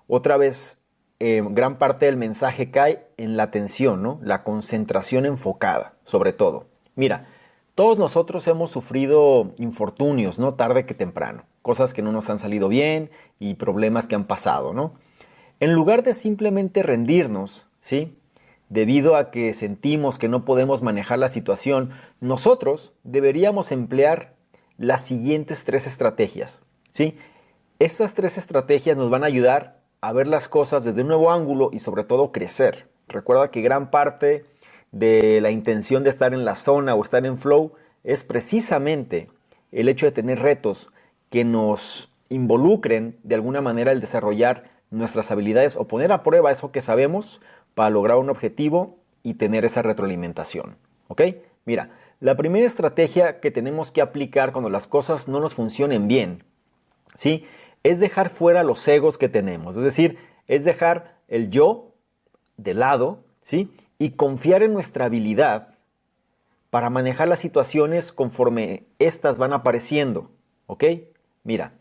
Otra vez, gran parte del mensaje cae en la atención, ¿no? La concentración enfocada, sobre todo. Mira, todos nosotros hemos sufrido infortunios, ¿no? Tarde que temprano, cosas que no nos han salido bien y problemas que han pasado, ¿no? En lugar de simplemente rendirnos, ¿sí? Debido a que sentimos que no podemos manejar la situación, nosotros deberíamos emplear las siguientes 3 estrategias, ¿sí? Estas 3 estrategias nos van a ayudar a ver las cosas desde un nuevo ángulo y sobre todo crecer. Recuerda que gran parte de la intención de estar en la zona o estar en flow es precisamente el hecho de tener retos que nos involucren de alguna manera el desarrollar nuestras habilidades o poner a prueba eso que sabemos para lograr un objetivo y tener esa retroalimentación. ¿Ok? Mira, la primera estrategia que tenemos que aplicar cuando las cosas no nos funcionen bien, ¿sí? Es dejar fuera los egos que tenemos. Es decir, es dejar el yo de lado, ¿sí? Y confiar en nuestra habilidad para manejar las situaciones conforme éstas van apareciendo. ¿Ok? Mira,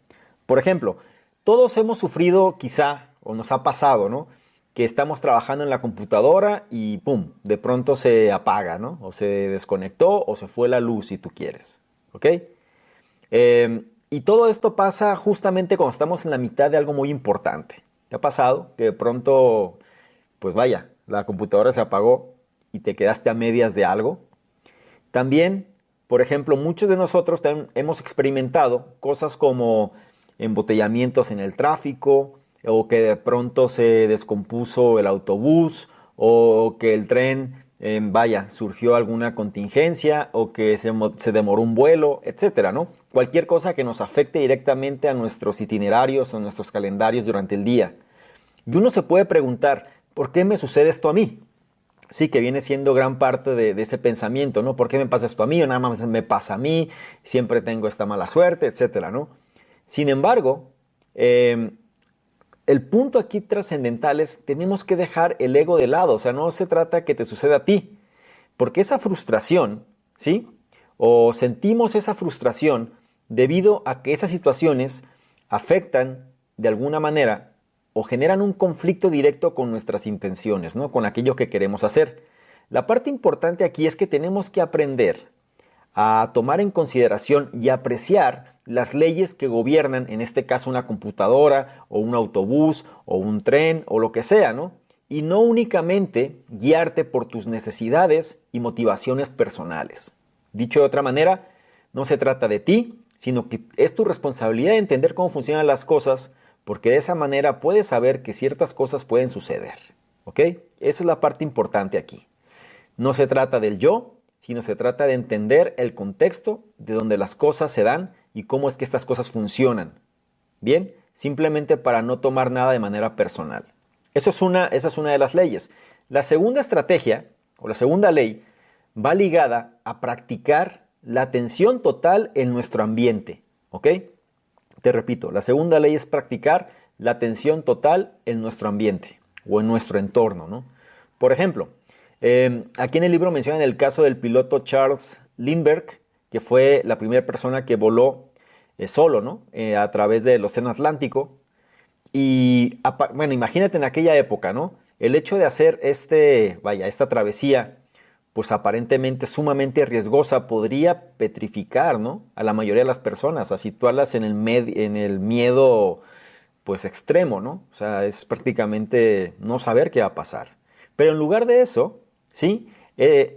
por ejemplo, todos hemos sufrido quizá, o nos ha pasado, ¿no? Que estamos trabajando en la computadora y ¡pum! De pronto se apaga, ¿no? O se desconectó o se fue la luz si tú quieres. ¿Ok? Y todo esto pasa justamente cuando estamos en la mitad de algo muy importante. ¿Te ha pasado que de pronto, pues vaya, la computadora se apagó y te quedaste a medias de algo? También, por ejemplo, muchos de nosotros hemos experimentado cosas como embotellamientos en el tráfico, o que de pronto se descompuso el autobús, o que el tren, surgió alguna contingencia, o que se demoró un vuelo, etcétera, ¿no? Cualquier cosa que nos afecte directamente a nuestros itinerarios o nuestros calendarios durante el día. Y uno se puede preguntar, ¿por qué me sucede esto a mí? Sí, que viene siendo gran parte de ese pensamiento, ¿no? ¿Por qué me pasa esto a mí? O nada más me pasa a mí, siempre tengo esta mala suerte, etcétera, ¿no? Sin embargo, el punto aquí trascendental es, tenemos que dejar el ego de lado, o sea, no se trata que te suceda a ti, porque esa frustración, ¿sí? O sentimos esa frustración debido a que esas situaciones afectan de alguna manera o generan un conflicto directo con nuestras intenciones, ¿no? Con aquello que queremos hacer. La parte importante aquí es que tenemos que aprender a tomar en consideración y apreciar las leyes que gobiernan, en este caso una computadora o un autobús o un tren o lo que sea, ¿no? Y no únicamente guiarte por tus necesidades y motivaciones personales. Dicho de otra manera, no se trata de ti, sino que es tu responsabilidad de entender cómo funcionan las cosas, porque de esa manera puedes saber que ciertas cosas pueden suceder. ¿Ok? Esa es la parte importante aquí. No se trata del yo, sino se trata de entender el contexto de donde las cosas se dan y cómo es que estas cosas funcionan. Bien, simplemente para no tomar nada de manera personal. Esa es una de las leyes. La segunda estrategia, o la segunda ley, va ligada a practicar la atención total en nuestro ambiente. ¿Ok? Te repito, la segunda ley es practicar la atención total en nuestro ambiente o en nuestro entorno, ¿no? Por ejemplo, aquí en el libro mencionan el caso del piloto Charles Lindbergh, que fue la primera persona que voló solo, ¿no? A través del Océano Atlántico. Y bueno, imagínate en aquella época, ¿no? El hecho de hacer esta travesía, pues aparentemente sumamente riesgosa, podría petrificar, ¿no? A la mayoría de las personas, a situarlas en el miedo, pues extremo, ¿no? O sea, es prácticamente no saber qué va a pasar. Pero en lugar de eso, ¿sí?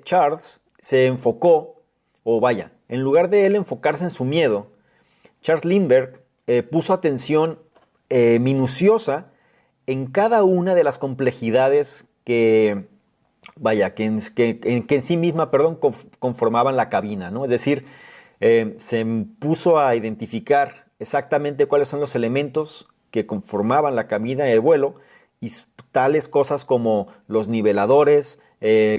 Charles se enfocó, o vaya, en lugar de él enfocarse en su miedo, Charles Lindbergh puso atención minuciosa en cada una de las complejidades que en sí misma, conformaban la cabina, ¿no? Es decir, se puso a identificar exactamente cuáles son los elementos que conformaban la cabina de vuelo y tales cosas como los niveladores,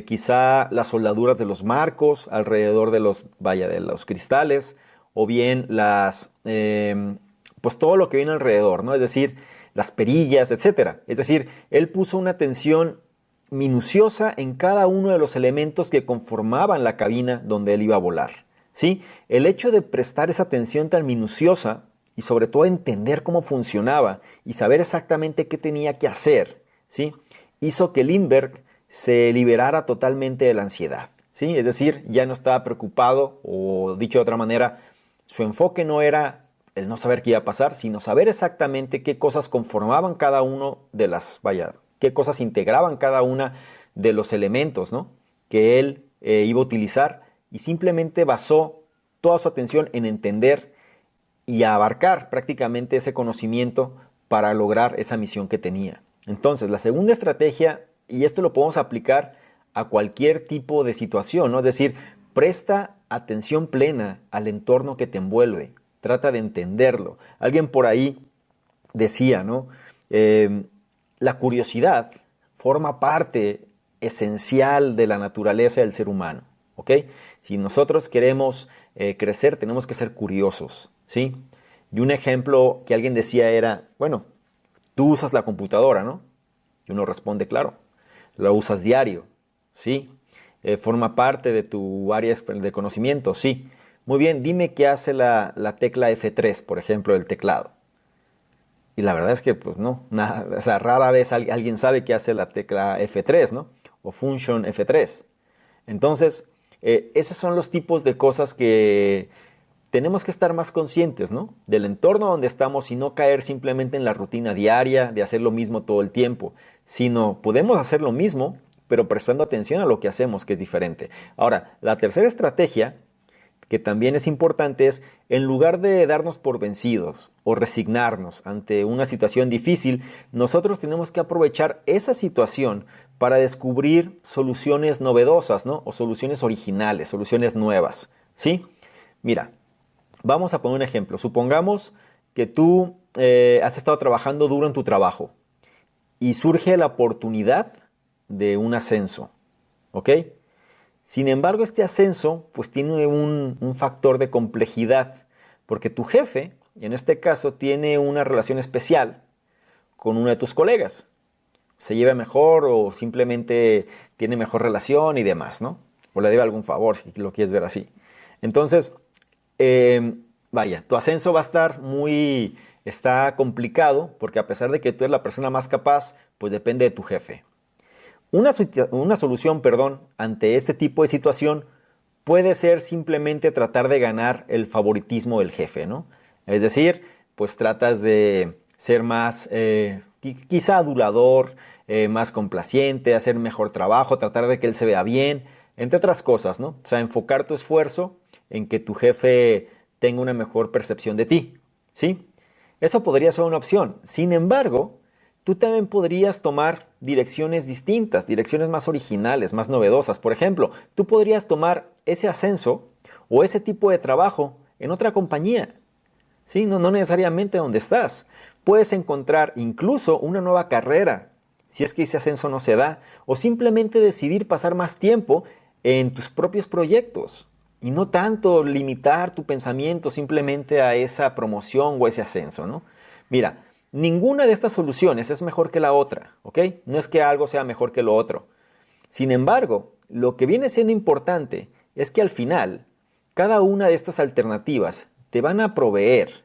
quizá las soldaduras de los marcos alrededor de los cristales, o bien pues todo lo que viene alrededor, ¿no? Es decir, las perillas, etcétera. Es decir, él puso una atención minuciosa en cada uno de los elementos que conformaban la cabina donde él iba a volar, ¿sí? El hecho de prestar esa atención tan minuciosa y sobre todo entender cómo funcionaba y saber exactamente qué tenía que hacer, ¿sí?, hizo que Lindbergh se liberara totalmente de la ansiedad, ¿sí? Es decir, ya no estaba preocupado, o dicho de otra manera, su enfoque no era el no saber qué iba a pasar, sino saber exactamente qué cosas conformaban cada uno de qué cosas integraban cada una de los elementos, ¿no?, que él iba a utilizar, y simplemente basó toda su atención en entender y abarcar prácticamente ese conocimiento para lograr esa misión que tenía. Entonces, la segunda estrategia, y esto lo podemos aplicar a cualquier tipo de situación, ¿no? Es decir, presta atención plena al entorno que te envuelve, trata de entenderlo. Alguien por ahí decía, ¿no?, la curiosidad forma parte esencial de la naturaleza del ser humano, ¿ok? Si nosotros queremos crecer, tenemos que ser curiosos, ¿sí? Y un ejemplo que alguien decía era, bueno, tú usas la computadora, ¿no? Y uno responde, claro, la usas diario, ¿sí? Forma parte de tu área de conocimiento, sí. Muy bien, dime qué hace la tecla F3, por ejemplo, del teclado. Y la verdad es que, pues no, nada, o sea, rara vez alguien sabe qué hace la tecla F3, ¿no? O function F3. Entonces, esos son los tipos de cosas que tenemos que estar más conscientes, ¿no?, del entorno donde estamos y no caer simplemente en la rutina diaria de hacer lo mismo todo el tiempo, sino podemos hacer lo mismo, pero prestando atención a lo que hacemos, que es diferente. Ahora, la tercera estrategia, que también es importante, es en lugar de darnos por vencidos o resignarnos ante una situación difícil, nosotros tenemos que aprovechar esa situación para descubrir soluciones novedosas, ¿no?, o soluciones originales, soluciones nuevas, ¿sí? Mira, vamos a poner un ejemplo. Supongamos que tú has estado trabajando duro en tu trabajo y surge la oportunidad de un ascenso, ¿ok? Sin embargo, este ascenso pues tiene un factor de complejidad, porque tu jefe, en este caso, tiene una relación especial con uno de tus colegas. Se lleva mejor o simplemente tiene mejor relación y demás, ¿no? O le debe algún favor, si lo quieres ver así. Entonces, tu ascenso va a está complicado, porque a pesar de que tú eres la persona más capaz, pues depende de tu jefe. Una solución, ante este tipo de situación puede ser simplemente tratar de ganar el favoritismo del jefe, ¿no? Es decir, pues tratas de ser más, quizá adulador, más complaciente, hacer mejor trabajo, tratar de que él se vea bien, entre otras cosas, ¿no? O sea, enfocar tu esfuerzo en que tu jefe tenga una mejor percepción de ti, ¿sí? Eso podría ser una opción. Sin embargo, tú también podrías tomar direcciones distintas, direcciones más originales, más novedosas. Por ejemplo, tú podrías tomar ese ascenso o ese tipo de trabajo en otra compañía, ¿sí? No necesariamente donde estás. Puedes encontrar incluso una nueva carrera, si es que ese ascenso no se da, o simplemente decidir pasar más tiempo en tus propios proyectos y no tanto limitar tu pensamiento simplemente a esa promoción o ese ascenso, ¿no? Mira, ninguna de estas soluciones es mejor que la otra, ¿ok? No es que algo sea mejor que lo otro. Sin embargo, lo que viene siendo importante es que al final, cada una de estas alternativas te van a proveer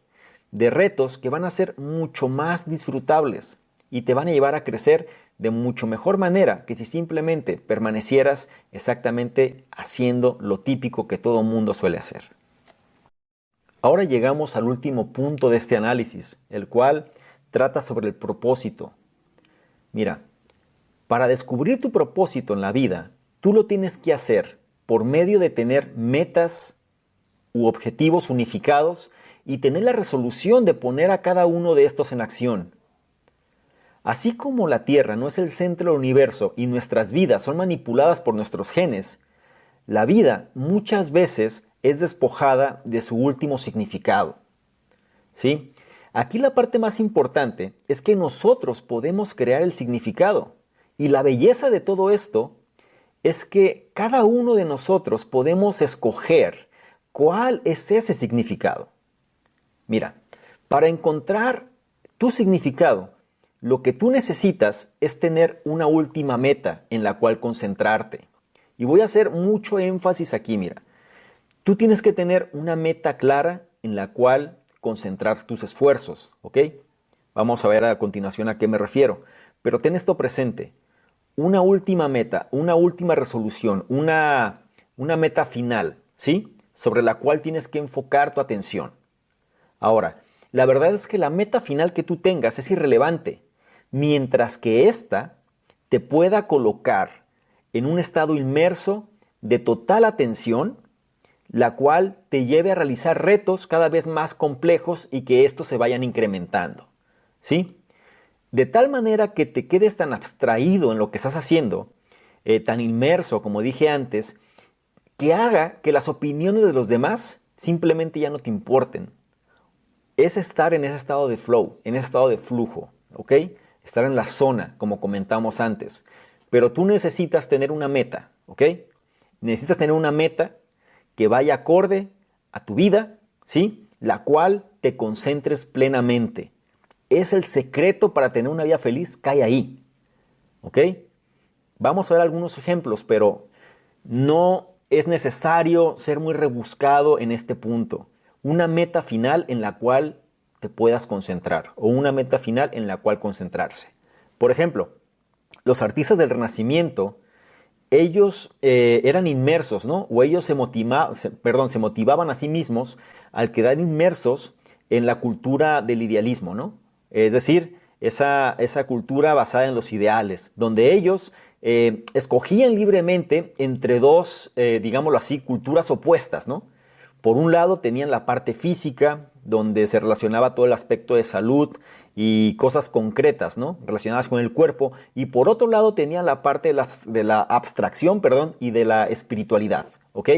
de retos que van a ser mucho más disfrutables y te van a llevar a crecer de mucho mejor manera que si simplemente permanecieras exactamente haciendo lo típico que todo mundo suele hacer. Ahora llegamos al último punto de este análisis, el cual trata sobre el propósito. Mira, para descubrir tu propósito en la vida, tú lo tienes que hacer por medio de tener metas u objetivos unificados y tener la resolución de poner a cada uno de estos en acción. Así como la Tierra no es el centro del universo y nuestras vidas son manipuladas por nuestros genes, la vida muchas veces es despojada de su último significado. ¿Sí? Aquí la parte más importante es que nosotros podemos crear el significado. Y la belleza de todo esto es que cada uno de nosotros podemos escoger cuál es ese significado. Mira, para encontrar tu significado, lo que tú necesitas es tener una última meta en la cual concentrarte. Y voy a hacer mucho énfasis aquí, mira. Tú tienes que tener una meta clara en la cual concentrar tus esfuerzos, ¿ok? Vamos a ver a continuación a qué me refiero. Pero ten esto presente. Una última meta, una última resolución, una meta final, ¿sí? Sobre la cual tienes que enfocar tu atención. Ahora, la verdad es que la meta final que tú tengas es irrelevante, mientras que ésta te pueda colocar en un estado inmerso de total atención, la cual te lleve a realizar retos cada vez más complejos y que estos se vayan incrementando, ¿sí? De tal manera que te quedes tan abstraído en lo que estás haciendo, tan inmerso, como dije antes, que haga que las opiniones de los demás simplemente ya no te importen. Es estar en ese estado de flow, en ese estado de flujo, ¿ok? Estar en la zona, como comentamos antes. Pero tú necesitas tener una meta, ¿ok? Necesitas tener una meta que vaya acorde a tu vida, ¿sí? La cual te concentres plenamente. Es el secreto para tener una vida feliz, cae ahí, ¿ok? Vamos a ver algunos ejemplos, pero no es necesario ser muy rebuscado en este punto. Una meta final en la cual te puedas concentrar o una meta final en la cual concentrarse. Por ejemplo, los artistas del Renacimiento, ellos eran inmersos, ¿no? O ellos se motivaban a sí mismos al quedar inmersos en la cultura del idealismo, ¿no? Es decir, esa cultura basada en los ideales, donde ellos escogían libremente entre dos, digámoslo así, culturas opuestas, ¿no? Por un lado tenían la parte física, donde se relacionaba todo el aspecto de salud y cosas concretas, ¿no? Relacionadas con el cuerpo. Y por otro lado tenían la parte de la abstracción, y de la espiritualidad, ¿ok?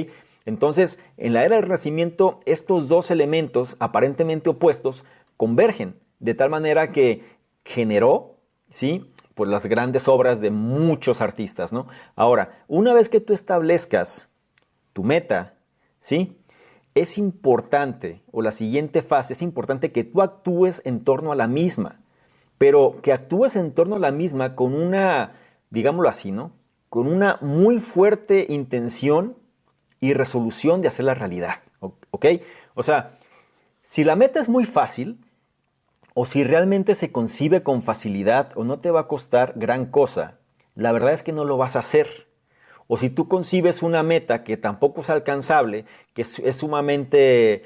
Entonces, en la era del Renacimiento, estos dos elementos aparentemente opuestos convergen, de tal manera que generó, ¿sí?, pues las grandes obras de muchos artistas, ¿no? Ahora, una vez que tú establezcas tu meta, ¿sí?, es importante, o la siguiente fase, es importante que tú actúes en torno a la misma, pero que actúes en torno a la misma con una, digámoslo así, ¿no?, con una muy fuerte intención y resolución de hacerla realidad, ¿ok? O sea, si la meta es muy fácil, o si realmente se concibe con facilidad o no te va a costar gran cosa, la verdad es que no lo vas a hacer. O si tú concibes una meta que tampoco es alcanzable, que es sumamente,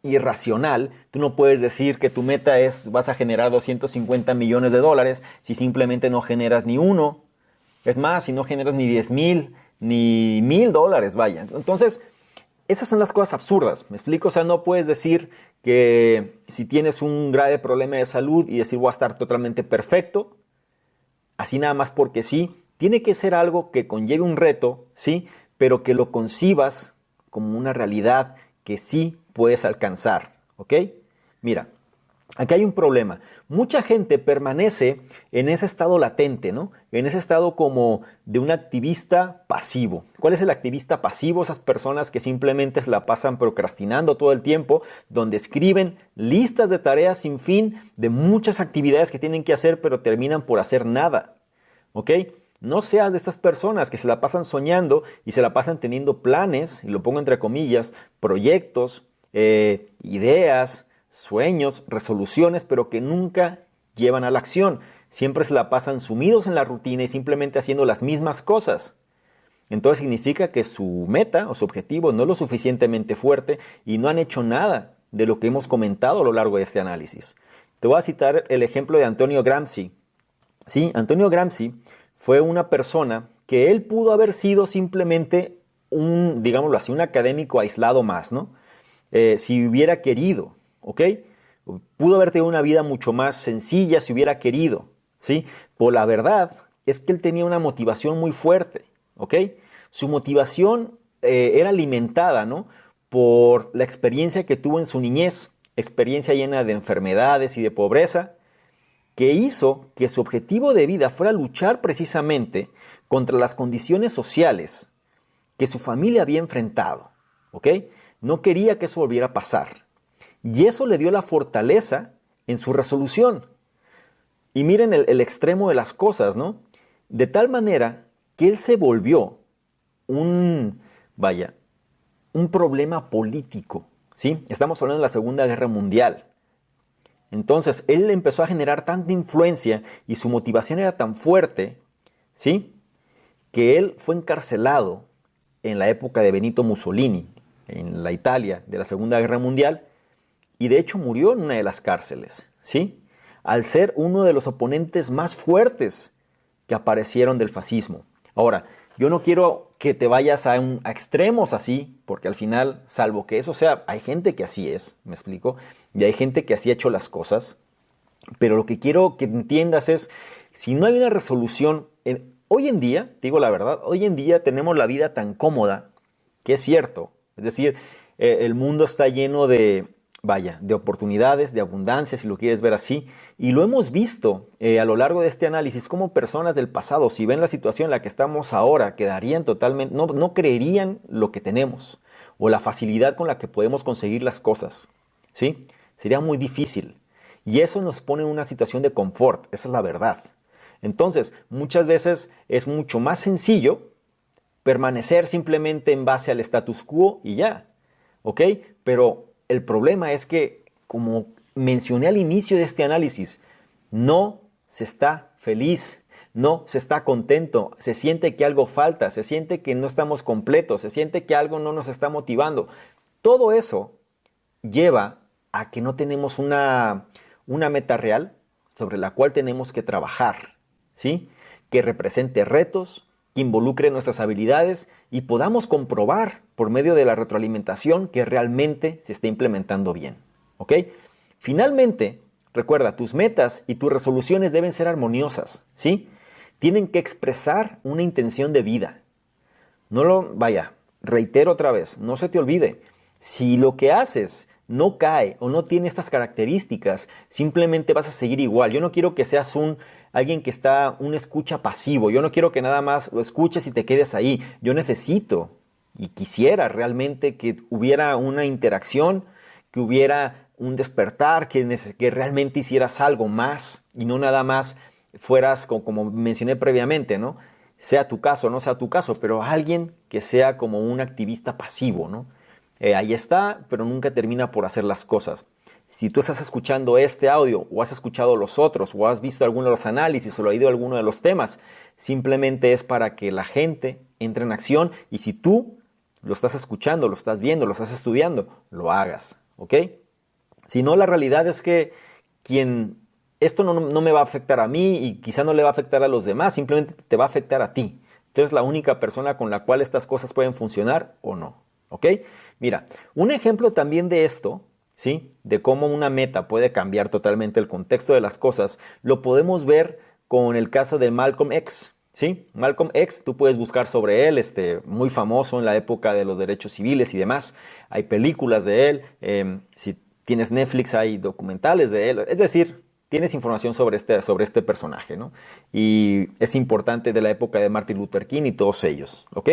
irracional, tú no puedes decir que tu meta es, vas a generar 250 millones de dólares si simplemente no generas ni uno. Es más, si no generas ni 10,000, ni $1,000, vaya. Entonces, esas son las cosas absurdas, ¿me explico? O sea, no puedes decir que si tienes un grave problema de salud y decir voy a estar totalmente perfecto, así nada más porque sí. Tiene que ser algo que conlleve un reto, sí, pero que lo concibas como una realidad que sí puedes alcanzar, ¿ok? Mira, aquí hay un problema. Mucha gente permanece en ese estado latente, ¿no? En ese estado como de un activista pasivo. ¿Cuál es el activista pasivo? Esas personas que simplemente se la pasan procrastinando todo el tiempo, donde escriben listas de tareas sin fin de muchas actividades que tienen que hacer, pero terminan por hacer nada, ¿ok? No seas de estas personas que se la pasan soñando y se la pasan teniendo planes, y lo pongo entre comillas, proyectos, ideas, sueños, resoluciones, pero que nunca llevan a la acción. Siempre se la pasan sumidos en la rutina y simplemente haciendo las mismas cosas. Entonces significa que su meta o su objetivo no es lo suficientemente fuerte y no han hecho nada de lo que hemos comentado a lo largo de este análisis. Te voy a citar el ejemplo de Antonio Gramsci. Sí, Antonio Gramsci fue una persona que él pudo haber sido simplemente un, digámoslo así, un académico aislado más, ¿no? Si hubiera querido, ¿ok? Pudo haber tenido una vida mucho más sencilla si hubiera querido, ¿sí? Pero la verdad es que él tenía una motivación muy fuerte, ¿ok? Su motivación era alimentada, ¿no? Por la experiencia que tuvo en su niñez, experiencia llena de enfermedades y de pobreza, que hizo que su objetivo de vida fuera luchar precisamente contra las condiciones sociales que su familia había enfrentado, ¿ok? No quería que eso volviera a pasar. Y eso le dio la fortaleza en su resolución. Y miren el extremo de las cosas, ¿no? De tal manera que él se volvió un problema político, ¿sí? Estamos hablando de la Segunda Guerra Mundial. Entonces, él empezó a generar tanta influencia y su motivación era tan fuerte, ¿sí? Que él fue encarcelado en la época de Benito Mussolini, en la Italia de la Segunda Guerra Mundial, y de hecho murió en una de las cárceles, ¿sí? Al ser uno de los oponentes más fuertes que aparecieron del fascismo. Ahora, yo no quiero que te vayas a extremos así, porque al final, salvo que eso sea, hay gente que así es, ¿me explico? Y hay gente que así ha hecho las cosas, pero lo que quiero que entiendas es, si no hay una resolución, hoy en día, te digo la verdad, hoy en día tenemos la vida tan cómoda, que es cierto, es decir, el mundo está lleno de oportunidades, de abundancia, si lo quieres ver así. Y lo hemos visto a lo largo de este análisis, como personas del pasado, si ven la situación en la que estamos ahora, quedarían totalmente, no creerían lo que tenemos o la facilidad con la que podemos conseguir las cosas, ¿sí? Sería muy difícil. Y eso nos pone en una situación de confort, esa es la verdad. Entonces, muchas veces es mucho más sencillo permanecer simplemente en base al status quo y ya, ¿ok? Pero el problema es que, como mencioné al inicio de este análisis, no se está feliz, no se está contento, se siente que algo falta, se siente que no estamos completos, se siente que algo no nos está motivando. Todo eso lleva a que no tenemos una meta real sobre la cual tenemos que trabajar, ¿sí? Que represente retos, que involucre nuestras habilidades y podamos comprobar por medio de la retroalimentación que realmente se está implementando bien, ¿ok? Finalmente, recuerda, tus metas y tus resoluciones deben ser armoniosas, ¿sí? Tienen que expresar una intención de vida. Reitero otra vez, no se te olvide, si lo que haces no cae o no tiene estas características, simplemente vas a seguir igual. Yo no quiero que seas alguien que está un escucha pasivo. Yo no quiero que nada más lo escuches y te quedes ahí. Yo necesito y quisiera realmente que hubiera una interacción, que hubiera un despertar, que realmente hicieras algo más y no nada más fueras, como mencioné previamente, ¿no? Sea tu caso o no sea tu caso, pero alguien que sea como un activista pasivo, ¿no? Ahí está, pero nunca termina por hacer las cosas. Si tú estás escuchando este audio o has escuchado los otros o has visto alguno de los análisis o leído alguno de los temas, simplemente es para que la gente entre en acción y si tú lo estás escuchando, lo estás viendo, lo estás estudiando, lo hagas, ¿ok? Si no, la realidad es que esto no me va a afectar a mí y quizá no le va a afectar a los demás, simplemente te va a afectar a ti. Tú eres la única persona con la cual estas cosas pueden funcionar o no, ¿ok? Mira, un ejemplo también de esto, ¿sí? De cómo una meta puede cambiar totalmente el contexto de las cosas, lo podemos ver con el caso de Malcolm X, ¿sí? Malcolm X, tú puedes buscar sobre él, muy famoso en la época de los derechos civiles y demás. Hay películas de él, si tienes Netflix hay documentales de él, es decir, tienes información sobre este personaje, ¿no? Y es importante de la época de Martin Luther King y todos ellos, ¿ok?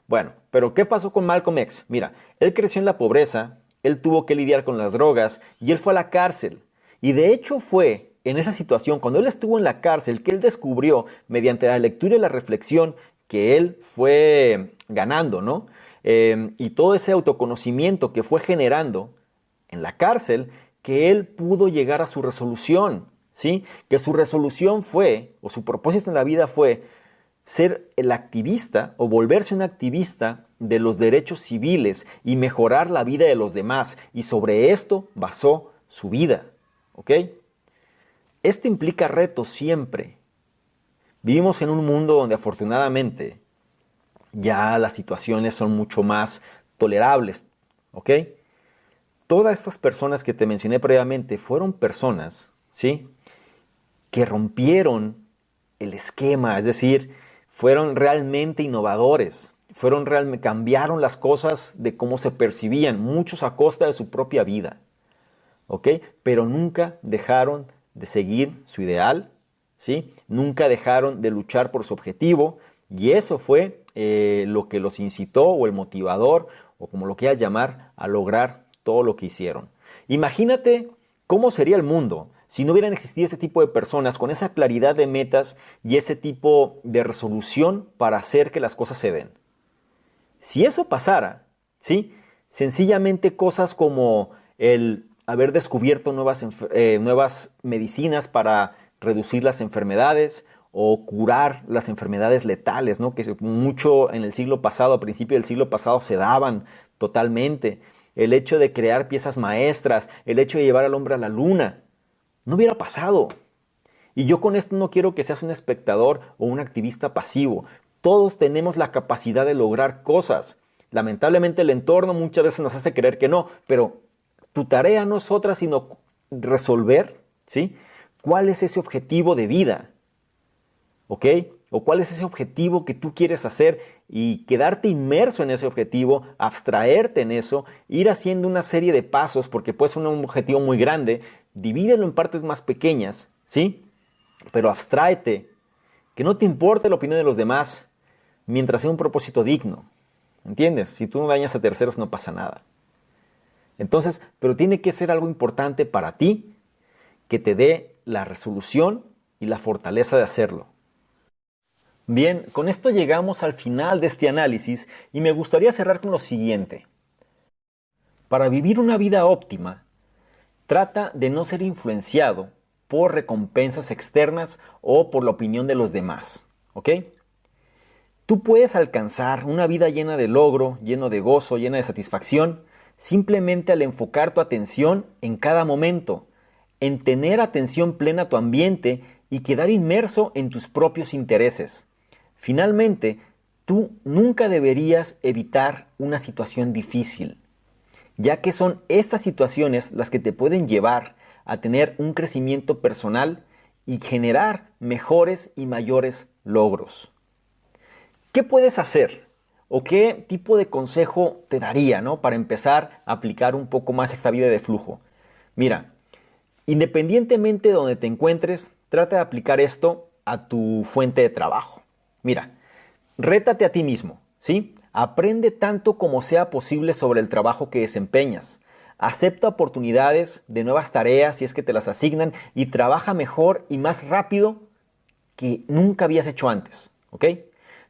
Bueno, pero ¿qué pasó con Malcolm X? Mira, él creció en la pobreza, él tuvo que lidiar con las drogas y él fue a la cárcel. Y de hecho fue en esa situación, cuando él estuvo en la cárcel, que él descubrió mediante la lectura y la reflexión que él fue ganando, ¿no? Y todo ese autoconocimiento que fue generando en la cárcel, que él pudo llegar a su resolución, ¿sí? Que su resolución fue, o su propósito en la vida fue, ser el activista o volverse un activista de los derechos civiles y mejorar la vida de los demás. Y sobre esto basó su vida, ¿ok? Esto implica retos siempre. Vivimos en un mundo donde afortunadamente ya las situaciones son mucho más tolerables, ¿ok? Todas estas personas que te mencioné previamente fueron personas, ¿sí?, que rompieron el esquema, es decir, fueron realmente innovadores, cambiaron las cosas de cómo se percibían, muchos a costa de su propia vida, ¿ok? Pero nunca dejaron de seguir su ideal, ¿sí? Nunca dejaron de luchar por su objetivo, y eso fue lo que los incitó, o el motivador, o como lo quieras llamar, a lograr todo lo que hicieron. Imagínate cómo sería el mundo si no hubieran existido este tipo de personas con esa claridad de metas y ese tipo de resolución para hacer que las cosas se den. Si eso pasara, ¿sí?, sencillamente cosas como el haber descubierto nuevas medicinas para reducir las enfermedades o curar las enfermedades letales, ¿no?, que mucho en el siglo pasado, a principios del siglo pasado, se daban totalmente. El hecho de crear piezas maestras, el hecho de llevar al hombre a la luna, no hubiera pasado. Y yo con esto no quiero que seas un espectador o un activista pasivo. Todos tenemos la capacidad de lograr cosas. Lamentablemente el entorno muchas veces nos hace creer que no, pero tu tarea no es otra sino resolver, ¿sí?, cuál es ese objetivo de vida, ¿ok? O cuál es ese objetivo que tú quieres hacer y quedarte inmerso en ese objetivo, abstraerte en eso, ir haciendo una serie de pasos, porque puede ser un objetivo muy grande, divídelo en partes más pequeñas, ¿sí? Pero abstráete, que no te importe la opinión de los demás, mientras sea un propósito digno, ¿entiendes? Si tú no dañas a terceros no pasa nada. Entonces, pero tiene que ser algo importante para ti, que te dé la resolución y la fortaleza de hacerlo. Bien, con esto llegamos al final de este análisis y me gustaría cerrar con lo siguiente. Para vivir una vida óptima, trata de no ser influenciado por recompensas externas o por la opinión de los demás, ¿ok? Tú puedes alcanzar una vida llena de logro, lleno de gozo, llena de satisfacción, simplemente al enfocar tu atención en cada momento, en tener atención plena a tu ambiente y quedar inmerso en tus propios intereses. Finalmente, tú nunca deberías evitar una situación difícil, ya que son estas situaciones las que te pueden llevar a tener un crecimiento personal y generar mejores y mayores logros. ¿Qué puedes hacer? ¿O qué tipo de consejo te daría, ¿no?, para empezar a aplicar un poco más esta vida de flujo? Mira, independientemente de donde te encuentres, trata de aplicar esto a tu fuente de trabajo. Mira, rétate a ti mismo, ¿sí? Aprende tanto como sea posible sobre el trabajo que desempeñas. Acepta oportunidades de nuevas tareas si es que te las asignan y trabaja mejor y más rápido que nunca habías hecho antes, ¿ok?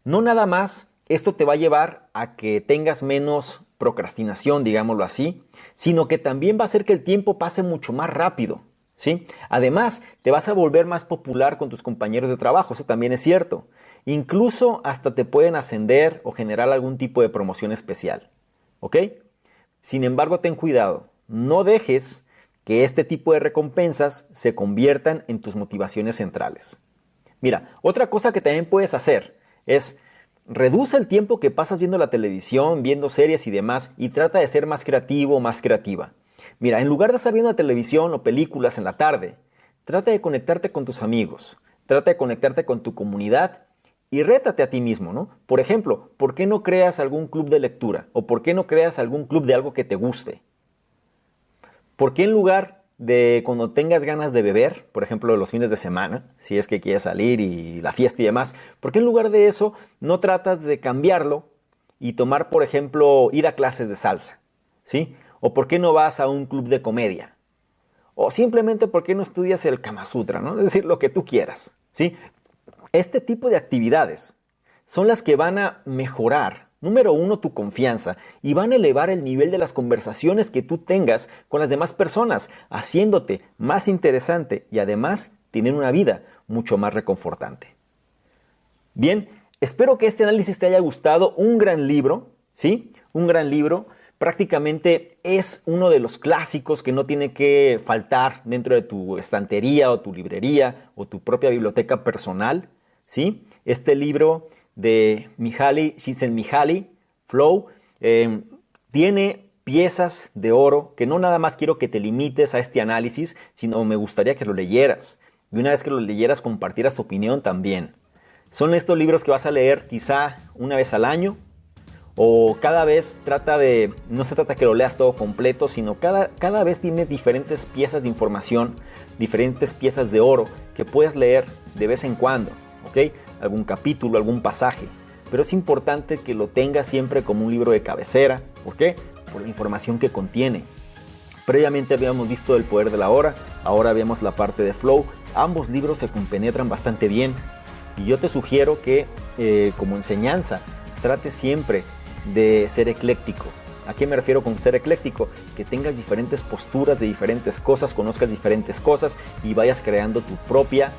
No nada más esto te va a llevar a que tengas menos procrastinación, digámoslo así, sino que también va a hacer que el tiempo pase mucho más rápido, ¿sí? Además, te vas a volver más popular con tus compañeros de trabajo, eso también es cierto. Incluso hasta te pueden ascender o generar algún tipo de promoción especial, ¿ok? Sin embargo, ten cuidado, no dejes que este tipo de recompensas se conviertan en tus motivaciones centrales. Mira, otra cosa que también puedes hacer es reduce el tiempo que pasas viendo la televisión, viendo series y demás, y trata de ser más creativo o más creativa. Mira, en lugar de estar viendo la televisión o películas en la tarde, trata de conectarte con tus amigos, trata de conectarte con tu comunidad y rétate a ti mismo, ¿no? Por ejemplo, ¿por qué no creas algún club de lectura? ¿O por qué no creas algún club de algo que te guste? ¿Por qué en lugar de cuando tengas ganas de beber, por ejemplo, los fines de semana, si es que quieres salir y la fiesta y demás, ¿por qué en lugar de eso no tratas de cambiarlo y tomar, por ejemplo, ir a clases de salsa? ¿Sí? ¿O por qué no vas a un club de comedia? O simplemente, ¿por qué no estudias el Kama Sutra, ¿no? Es decir, lo que tú quieras, ¿sí? Este tipo de actividades son las que van a mejorar, número uno, tu confianza y van a elevar el nivel de las conversaciones que tú tengas con las demás personas, haciéndote más interesante y además tener una vida mucho más reconfortante. Bien, espero que este análisis te haya gustado. Un gran libro, ¿sí? Un gran libro. Prácticamente es uno de los clásicos que no tiene que faltar dentro de tu estantería o tu librería o tu propia biblioteca personal, ¿sí? Este libro de Mihaly Csikszentmihalyi, Flow, tiene piezas de oro que no nada más quiero que te limites a este análisis, sino me gustaría que lo leyeras. Y una vez que lo leyeras, compartieras tu opinión también. Son estos libros que vas a leer quizá una vez al año, o cada vez no se trata que lo leas todo completo, sino cada vez tiene diferentes piezas de información, diferentes piezas de oro que puedes leer de vez en cuando, ¿ok? Algún capítulo, algún pasaje. Pero es importante que lo tengas siempre como un libro de cabecera. ¿Por qué? Por la información que contiene. Previamente habíamos visto El poder de la hora, ahora vemos la parte de Flow. Ambos libros se compenetran bastante bien. Y yo te sugiero que como enseñanza trates siempre de ser ecléctico. ¿A qué me refiero con ser ecléctico? Que tengas diferentes posturas de diferentes cosas, conozcas diferentes cosas y vayas creando tu propio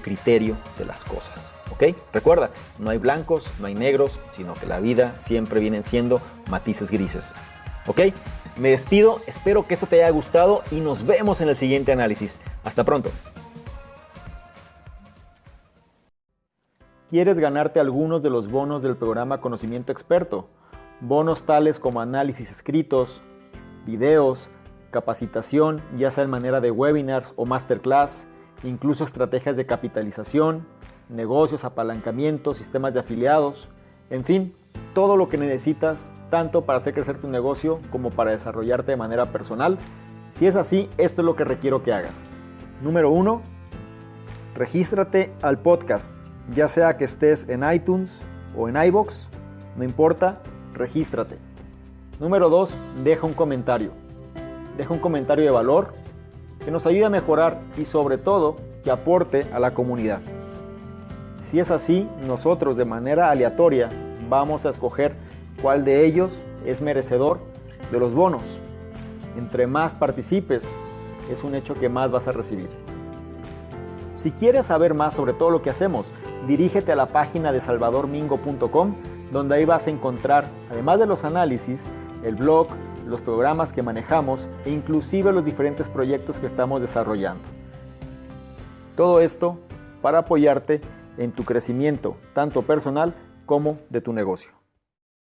criterio de las cosas. ¿Ok? Recuerda, no hay blancos, no hay negros, sino que la vida siempre vienen siendo matices grises. ¿Ok? Me despido, espero que esto te haya gustado y nos vemos en el siguiente análisis. Hasta pronto. ¿Quieres ganarte algunos de los bonos del programa Conocimiento Experto? Bonos tales como análisis escritos, videos, capacitación, ya sea en manera de webinars o masterclass, incluso estrategias de capitalización, negocios, apalancamientos, sistemas de afiliados, en fin, todo lo que necesitas tanto para hacer crecer tu negocio como para desarrollarte de manera personal. Si es así, esto es lo que requiero que hagas. Número 1, regístrate al podcast. Ya sea que estés en iTunes o en iVoox, no importa, regístrate. Número 2, deja un comentario. Deja un comentario de valor que nos ayude a mejorar y sobre todo que aporte a la comunidad. Si es así, nosotros de manera aleatoria vamos a escoger cuál de ellos es merecedor de los bonos. Entre más participes, es un hecho que más vas a recibir. Si quieres saber más sobre todo lo que hacemos, dirígete a la página de salvadormingo.com, donde ahí vas a encontrar, además de los análisis, el blog, los programas que manejamos e inclusive los diferentes proyectos que estamos desarrollando. Todo esto para apoyarte en tu crecimiento, tanto personal como de tu negocio.